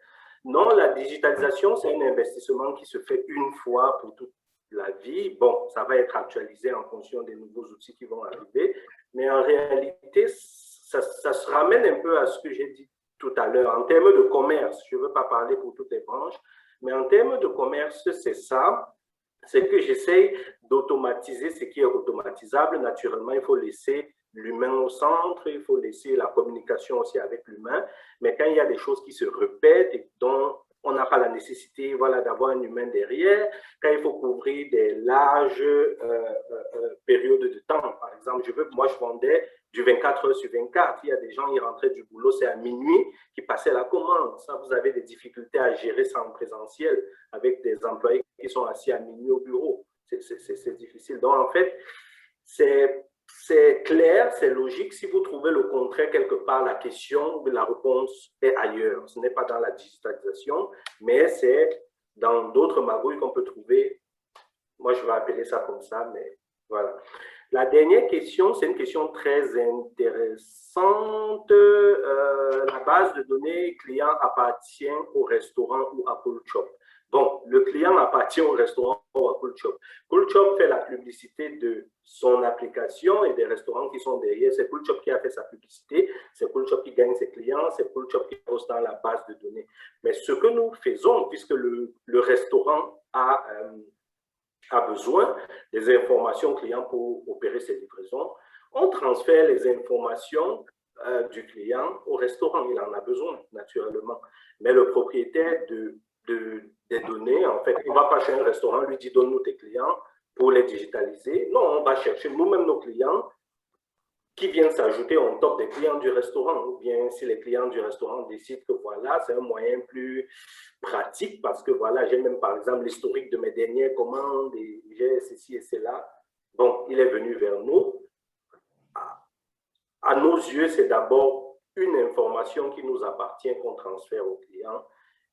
Non, la digitalisation, c'est un investissement qui se fait une fois pour toute la vie. Bon, ça va être actualisé en fonction des nouveaux outils qui vont arriver. Mais en réalité, ça se ramène un peu à ce que j'ai dit tout à l'heure. En termes de commerce, je ne veux pas parler pour toutes les branches, mais en termes de commerce, c'est ça. C'est que j'essaye d'automatiser ce qui est automatisable. Naturellement, il faut laisser l'humain au centre, il faut laisser la communication aussi avec l'humain. Mais quand il y a des choses qui se répètent et dont on n'a pas la nécessité, voilà, d'avoir un humain derrière, quand il faut couvrir des larges périodes de temps, par exemple, moi je vendais du 24 heures sur 24. Il y a des gens, ils rentraient du boulot, c'est à minuit, qui passaient la commande. Ça, vous avez des difficultés à gérer ça en présentiel avec des employés qui sont assis à minuit au bureau. C'est difficile. Donc, en fait, c'est clair, c'est logique. Si vous trouvez le contraire quelque part, la question, la réponse est ailleurs. Ce n'est pas dans la digitalisation, mais c'est dans d'autres magouilles qu'on peut trouver. Moi, je vais appeler ça comme ça, mais voilà. La dernière question, c'est une question très intéressante. La base de données client appartient au restaurant ou à Cool Shop. Bon, le client appartient au restaurant ou à Cool Shop. Cool Shop fait la publicité de son application et des restaurants qui sont derrière. C'est Cool Shop qui a fait sa publicité. C'est Cool Shop qui gagne ses clients. C'est Cool Shop qui pose dans la base de données. Mais ce que nous faisons, puisque le restaurant a besoin des informations clients pour opérer ses livraisons, on transfère les informations du client au restaurant. Il en a besoin, naturellement. Mais le propriétaire des données, en fait, on ne va pas chez un restaurant, lui dit « donne-nous tes clients pour les digitaliser ». Non, on va chercher nous-mêmes nos clients qui viennent s'ajouter en top des clients du restaurant. Ou bien si les clients du restaurant décident que voilà, c'est un moyen plus pratique parce que voilà, j'ai même par exemple l'historique de mes dernières commandes et j'ai ceci et cela. Bon, il est venu vers nous. À nos yeux, c'est d'abord une information qui nous appartient qu'on transfère au client.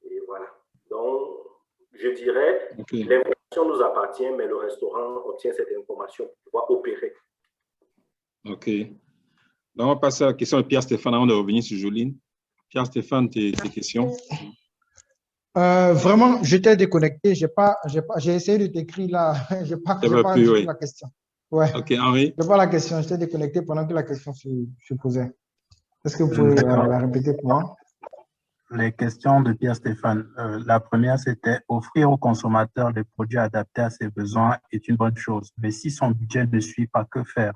Et voilà. Donc, je dirais, l'information nous appartient, mais le restaurant obtient cette information pour pouvoir opérer. OK. Donc, on va passer à la question de Pierre-Stéphane avant de revenir sur Joline. Pierre-Stéphane, tes questions? Vraiment, j'étais déconnecté. J'ai essayé de t'écrire là. Je n'ai pas compris la question. Ouais. OK, Henri? Je n'ai pas la question. J'étais déconnecté pendant que la question se posait. Est-ce que vous pouvez la répéter pour moi? Les questions de Pierre-Stéphane. La première, c'était offrir au consommateur des produits adaptés à ses besoins est une bonne chose. Mais si son budget ne suit pas, que faire?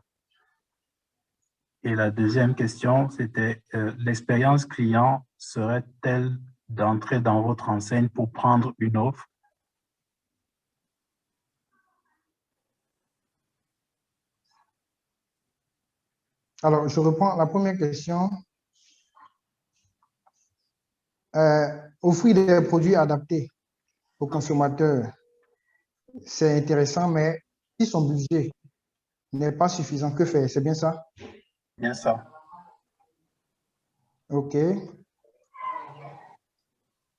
Et la deuxième question, c'était l'expérience client serait-elle d'entrer dans votre enseigne pour prendre une offre? Alors, je reprends la première question. Offrir des produits adaptés au consommateur, c'est intéressant, mais si son budget n'est pas suffisant, que faire? C'est bien ça? Bien ça. OK. Et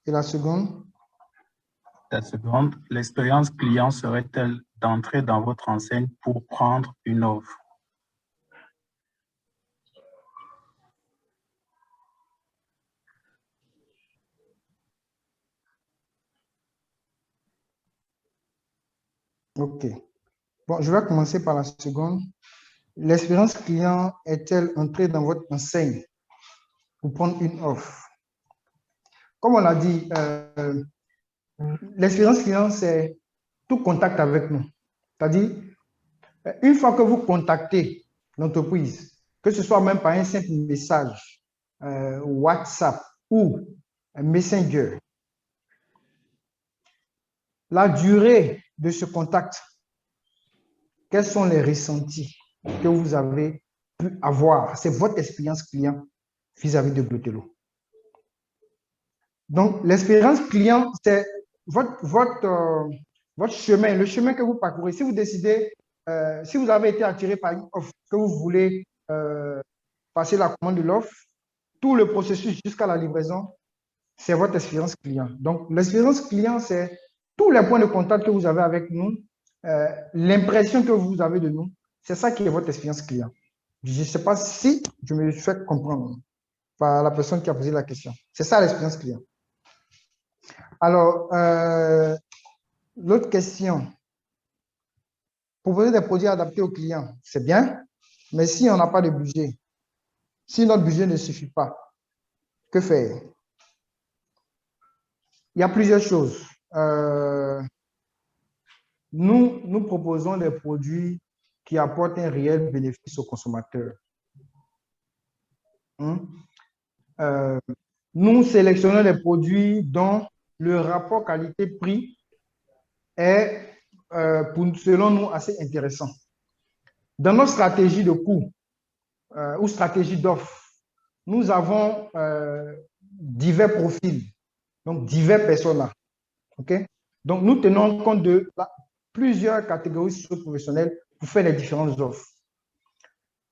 la seconde? La seconde, l'expérience client serait-elle d'entrer dans votre enseigne pour prendre une offre? OK. Bon, je vais commencer par la seconde. L'expérience client est-elle entrée dans votre enseigne pour prendre une offre? Comme on l'a dit, l'expérience client, c'est tout contact avec nous. C'est-à-dire, une fois que vous contactez l'entreprise, que ce soit même par un simple message, WhatsApp ou un Messenger, la durée de ce contact, quels sont les ressentis que vous avez pu avoir? C'est votre expérience client vis-à-vis de Glotelo. Donc, l'expérience client, c'est votre chemin, le chemin que vous parcourez. Si vous décidez, si vous avez été attiré par une offre, que vous voulez passer la commande de l'offre, tout le processus jusqu'à la livraison, c'est votre expérience client. Donc, l'expérience client, c'est tous les points de contact que vous avez avec nous, l'impression que vous avez de nous, c'est ça qui est votre expérience client. Je ne sais pas si je me fais comprendre par la personne qui a posé la question. C'est ça l'expérience client. Alors, l'autre question. Proposer des produits adaptés aux clients, c'est bien, mais si on n'a pas de budget, si notre budget ne suffit pas, que faire? Il y a plusieurs choses. Nous proposons des produits qui apportent un réel bénéfice aux consommateurs. Nous sélectionnons des produits dont le rapport qualité-prix est, selon nous, assez intéressant. Dans notre stratégie de coût ou stratégie d'offre, nous avons divers profils, donc divers personas. Okay? Donc, nous tenons compte de plusieurs catégories socio-professionnelles pour faire les différentes offres.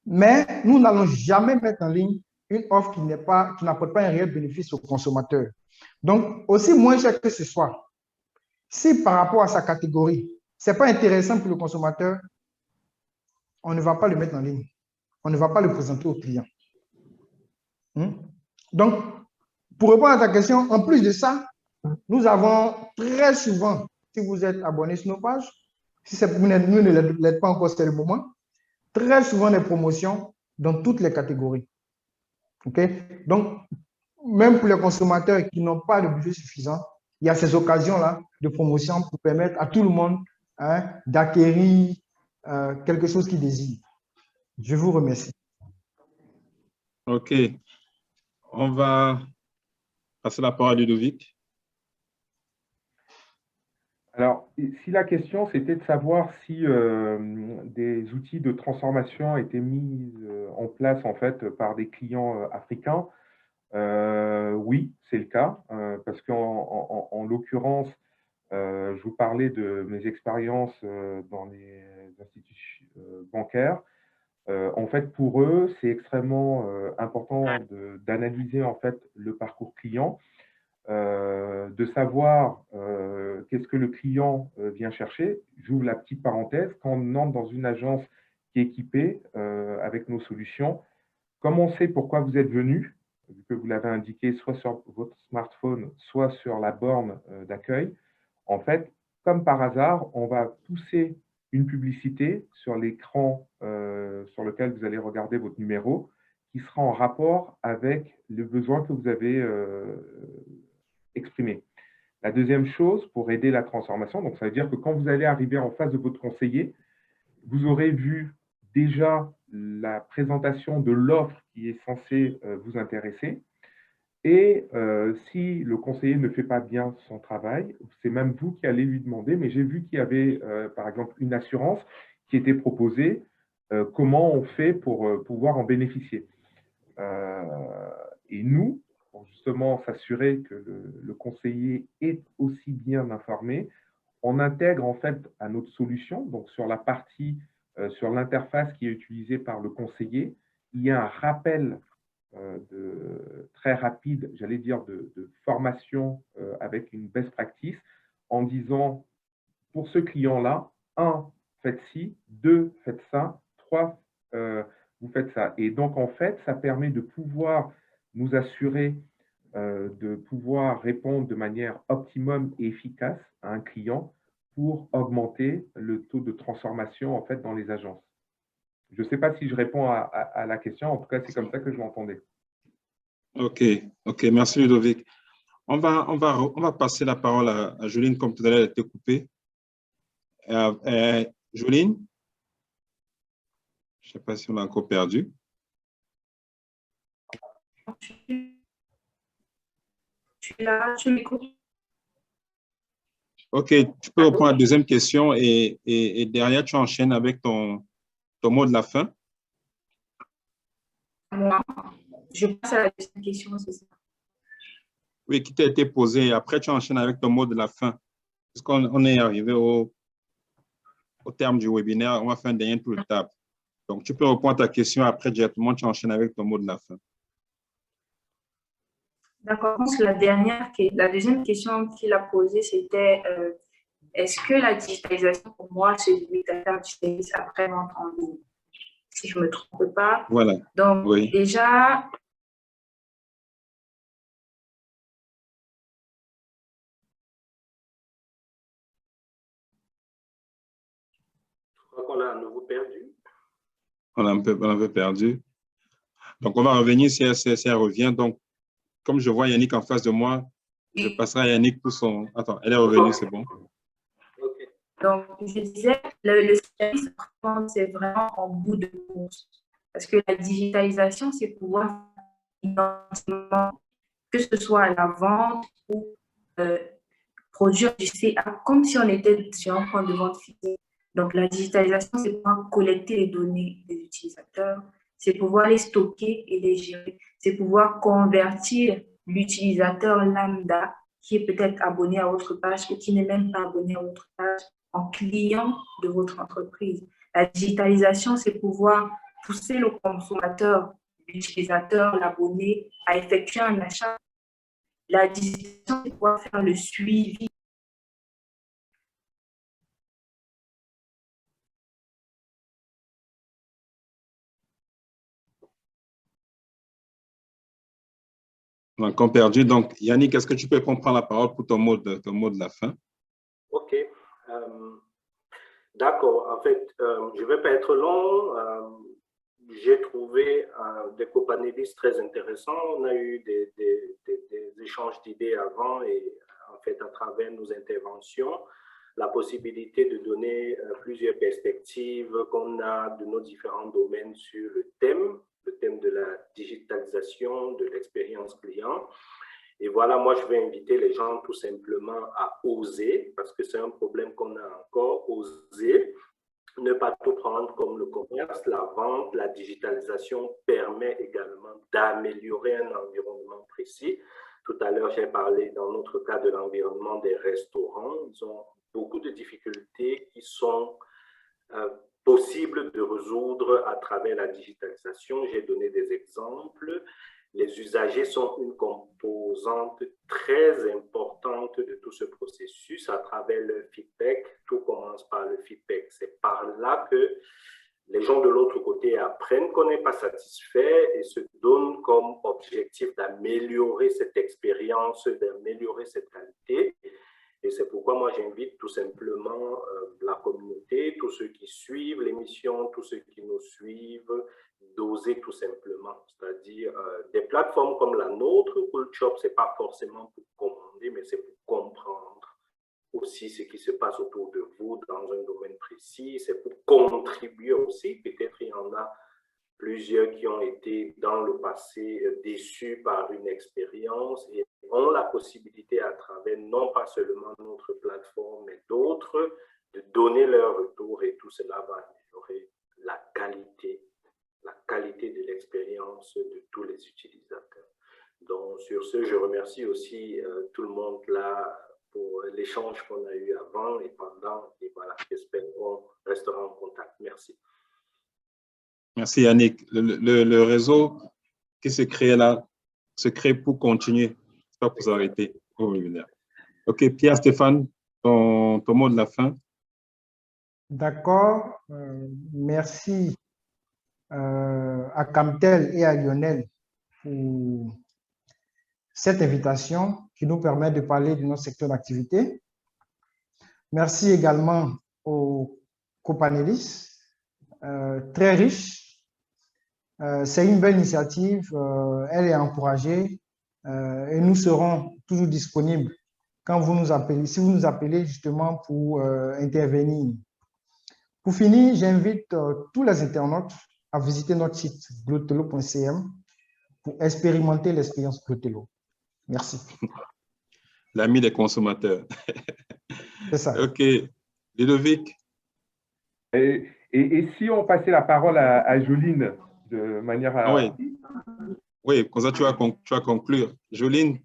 Mais nous n'allons jamais mettre en ligne une offre qui n'apporte pas un réel bénéfice au consommateur. Donc, aussi moins cher que ce soit, si par rapport à sa catégorie, ce n'est pas intéressant pour le consommateur, on ne va pas le mettre en ligne. On ne va pas le présenter au client. Donc, pour répondre à ta question, en plus de ça, nous avons très souvent, si vous êtes abonné sur nos pages, si vous ne l'êtes pas encore, c'est le moment, très souvent des promotions dans toutes les catégories. OK? Donc, même pour les consommateurs qui n'ont pas de budget suffisant, il y a ces occasions-là de promotion pour permettre à tout le monde d'acquérir quelque chose qu'ils désirent. Je vous remercie. OK. On va passer la parole à Ludovic. Alors, si la question, c'était de savoir si des outils de transformation étaient mis en place, en fait, par des clients africains, oui, c'est le cas, parce qu'en l'occurrence, je vous parlais de mes expériences dans les instituts bancaires. En fait, pour eux, c'est extrêmement important d'analyser en fait le parcours client, de savoir qu'est-ce que le client vient chercher. J'ouvre la petite parenthèse. Quand on entre dans une agence qui est équipée avec nos solutions, comme on sait pourquoi vous êtes venu, vu que vous l'avez indiqué soit sur votre smartphone, soit sur la borne d'accueil, en fait, comme par hasard, on va pousser une publicité sur l'écran sur lequel vous allez regarder votre numéro, qui sera en rapport avec le besoin que vous avez exprimé. La deuxième chose, pour aider la transformation, donc ça veut dire que quand vous allez arriver en face de votre conseiller, vous aurez vu déjà la présentation de l'offre qui est censée vous intéresser. Et si le conseiller ne fait pas bien son travail, c'est même vous qui allez lui demander, mais j'ai vu qu'il y avait, par exemple, une assurance qui était proposée, comment on fait pour pouvoir en bénéficier. Et nous, pour justement s'assurer que le conseiller est aussi bien informé, on intègre en fait à notre solution, donc sur la partie, sur l'interface qui est utilisée par le conseiller, il y a un rappel très rapide, j'allais dire, de formation avec une best practice en disant, pour ce client-là, 1, faites ci, 2, faites ça, 3, vous faites ça. Et donc, en fait, ça permet de pouvoir nous assurer de pouvoir répondre de manière optimum et efficace à un client pour augmenter le taux de transformation en fait dans les agences. Je ne sais pas si je réponds à la question, en tout cas, c'est comme ça que je l'entendais. OK, merci Ludovic. On va passer la parole à Joline, comme tout à l'heure, elle a été coupée. Joline, je ne sais pas si on l'a encore perdu. Je suis là, je m'écoute. OK, tu peux répondre à la deuxième question et derrière, tu enchaînes avec ton mot de la fin. Moi, je passe à la deuxième question, c'est ça. Oui, qui t'a été posée. Et après, tu enchaînes avec ton mot de la fin. Parce qu'on est arrivé au terme du webinaire, on va faire un dernier tour de table. Donc, tu peux répondre à ta question. Après, directement, tu enchaînes avec ton mot de la fin. D'accord. Je pense que la deuxième question qu'il a posée, c'était est-ce que la digitalisation, pour moi, se limite à faire du service après-vente en ligne? Si je ne me trompe pas. Voilà. Donc, oui. Déjà, Je crois qu'on l'a à nouveau perdu. On a un peu perdu. Donc, on va revenir si elle revient. Donc, comme je vois Yannick en face de moi, je passerai à Yannick pour son… Attends, elle est revenue, c'est bon. Okay. Donc, je disais, le service, c'est vraiment en bout de course. Parce que la digitalisation, c'est pouvoir, que ce soit à la vente ou produire du CA, comme si on était sur un point de vente physique. Donc, la digitalisation, c'est pouvoir collecter les données des utilisateurs, c'est pouvoir les stocker et les gérer, c'est pouvoir convertir l'utilisateur lambda qui est peut-être abonné à votre page ou qui n'est même pas abonné à votre page en client de votre entreprise. La digitalisation, c'est pouvoir pousser le consommateur, l'utilisateur, l'abonné à effectuer un achat. La digitalisation, c'est pouvoir faire le suivi. On a encore perdu. Donc, Yannick, est-ce que tu peux prendre la parole pour ton mot de la fin? OK. D'accord. En fait, je ne vais pas être long. J'ai trouvé des copanélistes très intéressants. On a eu des échanges d'idées avant et en fait, à travers nos interventions, la possibilité de donner plusieurs perspectives qu'on a de nos différents domaines sur le thème de la digitalisation de l'expérience client. Et voilà, moi, je vais inviter les gens tout simplement à oser, parce que c'est un problème qu'on a encore, oser, ne pas tout prendre comme le commerce, la vente, la digitalisation permet également d'améliorer un environnement précis. Tout à l'heure, j'ai parlé dans notre cas de l'environnement des restaurants. Ils ont beaucoup de difficultés qui sont possibles de résoudre à travers la digitalisation. J'ai donné des exemples. Les usagers sont une composante très importante de tout ce processus à travers le feedback. Tout commence par le feedback. C'est par là que les gens de l'autre côté apprennent qu'on n'est pas satisfait et se donnent comme objectif d'améliorer cette expérience, d'améliorer cette qualité. Et c'est pourquoi moi, j'invite tout simplement la communauté, tous ceux qui suivent l'émission, tous ceux qui nous suivent, d'oser tout simplement. C'est-à-dire, des plateformes comme la nôtre, Coolshop, ce n'est pas forcément pour commander, mais c'est pour comprendre aussi ce qui se passe autour de vous dans un domaine précis. C'est pour contribuer aussi. Peut-être il y en a plusieurs qui ont été dans le passé déçus par une expérience et ont la possibilité à travers non pas seulement notre plateforme, mais d'autres, de donner leur retour et tout cela va améliorer la qualité de l'expérience de tous les utilisateurs. Donc, sur ce, je remercie aussi tout le monde là pour l'échange qu'on a eu avant et pendant. Et voilà, j'espère qu'on restera en contact. Merci. Merci Yannick. Le réseau qui se crée là, se crée pour continuer, pas pour s'arrêter, pour revenir. OK, Pierre-Stéphane, ton mot de la fin. D'accord. Merci à Camtel et à Lionel pour cette invitation qui nous permet de parler de notre secteur d'activité. Merci également aux copanélistes, très riches. C'est une belle initiative, elle est encouragée et nous serons toujours disponibles quand vous nous appelez, si vous nous appelez justement pour intervenir. Pour finir, j'invite tous les internautes à visiter notre site glotello.cm pour expérimenter l'expérience Glotello. Merci. L'ami des consommateurs. C'est ça. OK. Ludovic. Et si on passait la parole à Joline de manière à… Oui, comme ça tu vas conclure. Joline,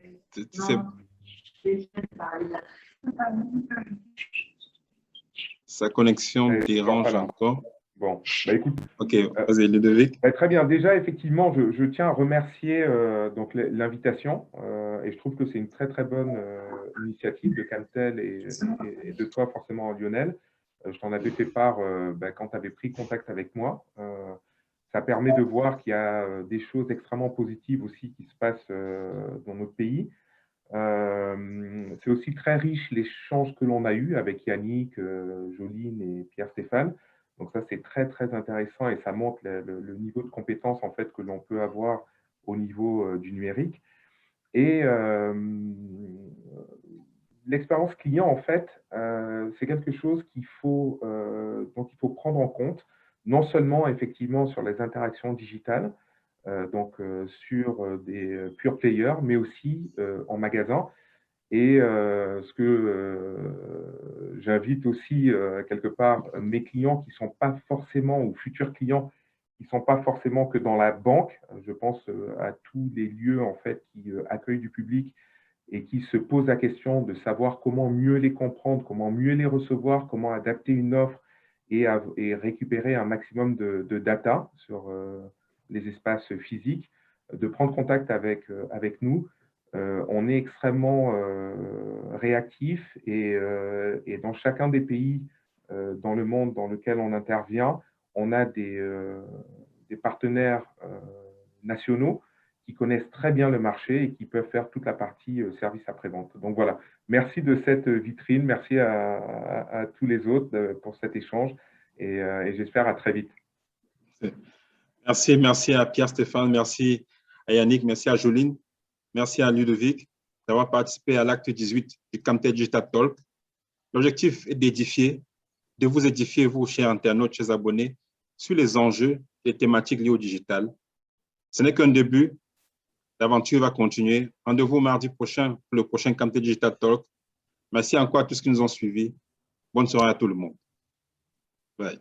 sa connexion dérange encore. Bon, bah écoute. OK, vas-y, Ludovic. Très bien. Déjà, effectivement, je tiens à remercier donc l'invitation et je trouve que c'est une très, très bonne initiative de Camtel et de toi, forcément, Lionel. Je t'en avais fait part quand tu avais pris contact avec moi. Ça permet de voir qu'il y a des choses extrêmement positives aussi qui se passent dans notre pays. C'est aussi très riche l'échange que l'on a eu avec Yannick, Joline et Pierre-Stéphane. Donc ça, c'est très, très intéressant et ça montre le niveau de compétence en fait, que l'on peut avoir au niveau du numérique. Et l'expérience client, en fait, c'est quelque chose dont il faut prendre en compte, non seulement effectivement sur les interactions digitales, sur des pure players, mais aussi en magasin. Et ce que j'invite aussi quelque part mes clients qui ne sont pas forcément, ou futurs clients, qui ne sont pas forcément que dans la banque, je pense à tous les lieux en fait qui accueillent du public et qui se posent la question de savoir comment mieux les comprendre, comment mieux les recevoir, comment adapter une offre et récupérer un maximum de data sur les espaces physiques, de prendre contact avec nous. On est extrêmement réactif et dans chacun des pays dans le monde dans lequel on intervient, on a des partenaires nationaux qui connaissent très bien le marché et qui peuvent faire toute la partie service après-vente. Donc voilà, merci de cette vitrine, merci à tous les autres pour cet échange et j'espère à très vite. Merci à Pierre-Stéphane, merci à Yannick, merci à Joline. Merci à Ludovic d'avoir participé à l'acte 18 du Camtel Digital Talk. L'objectif est d'édifier, de vous édifier, vous, chers internautes, chers abonnés, sur les enjeux et thématiques liées au digital. Ce n'est qu'un début. L'aventure va continuer. Rendez-vous mardi prochain pour le prochain Camtel Digital Talk. Merci encore à tous qui nous ont suivis. Bonne soirée à tout le monde. Bye.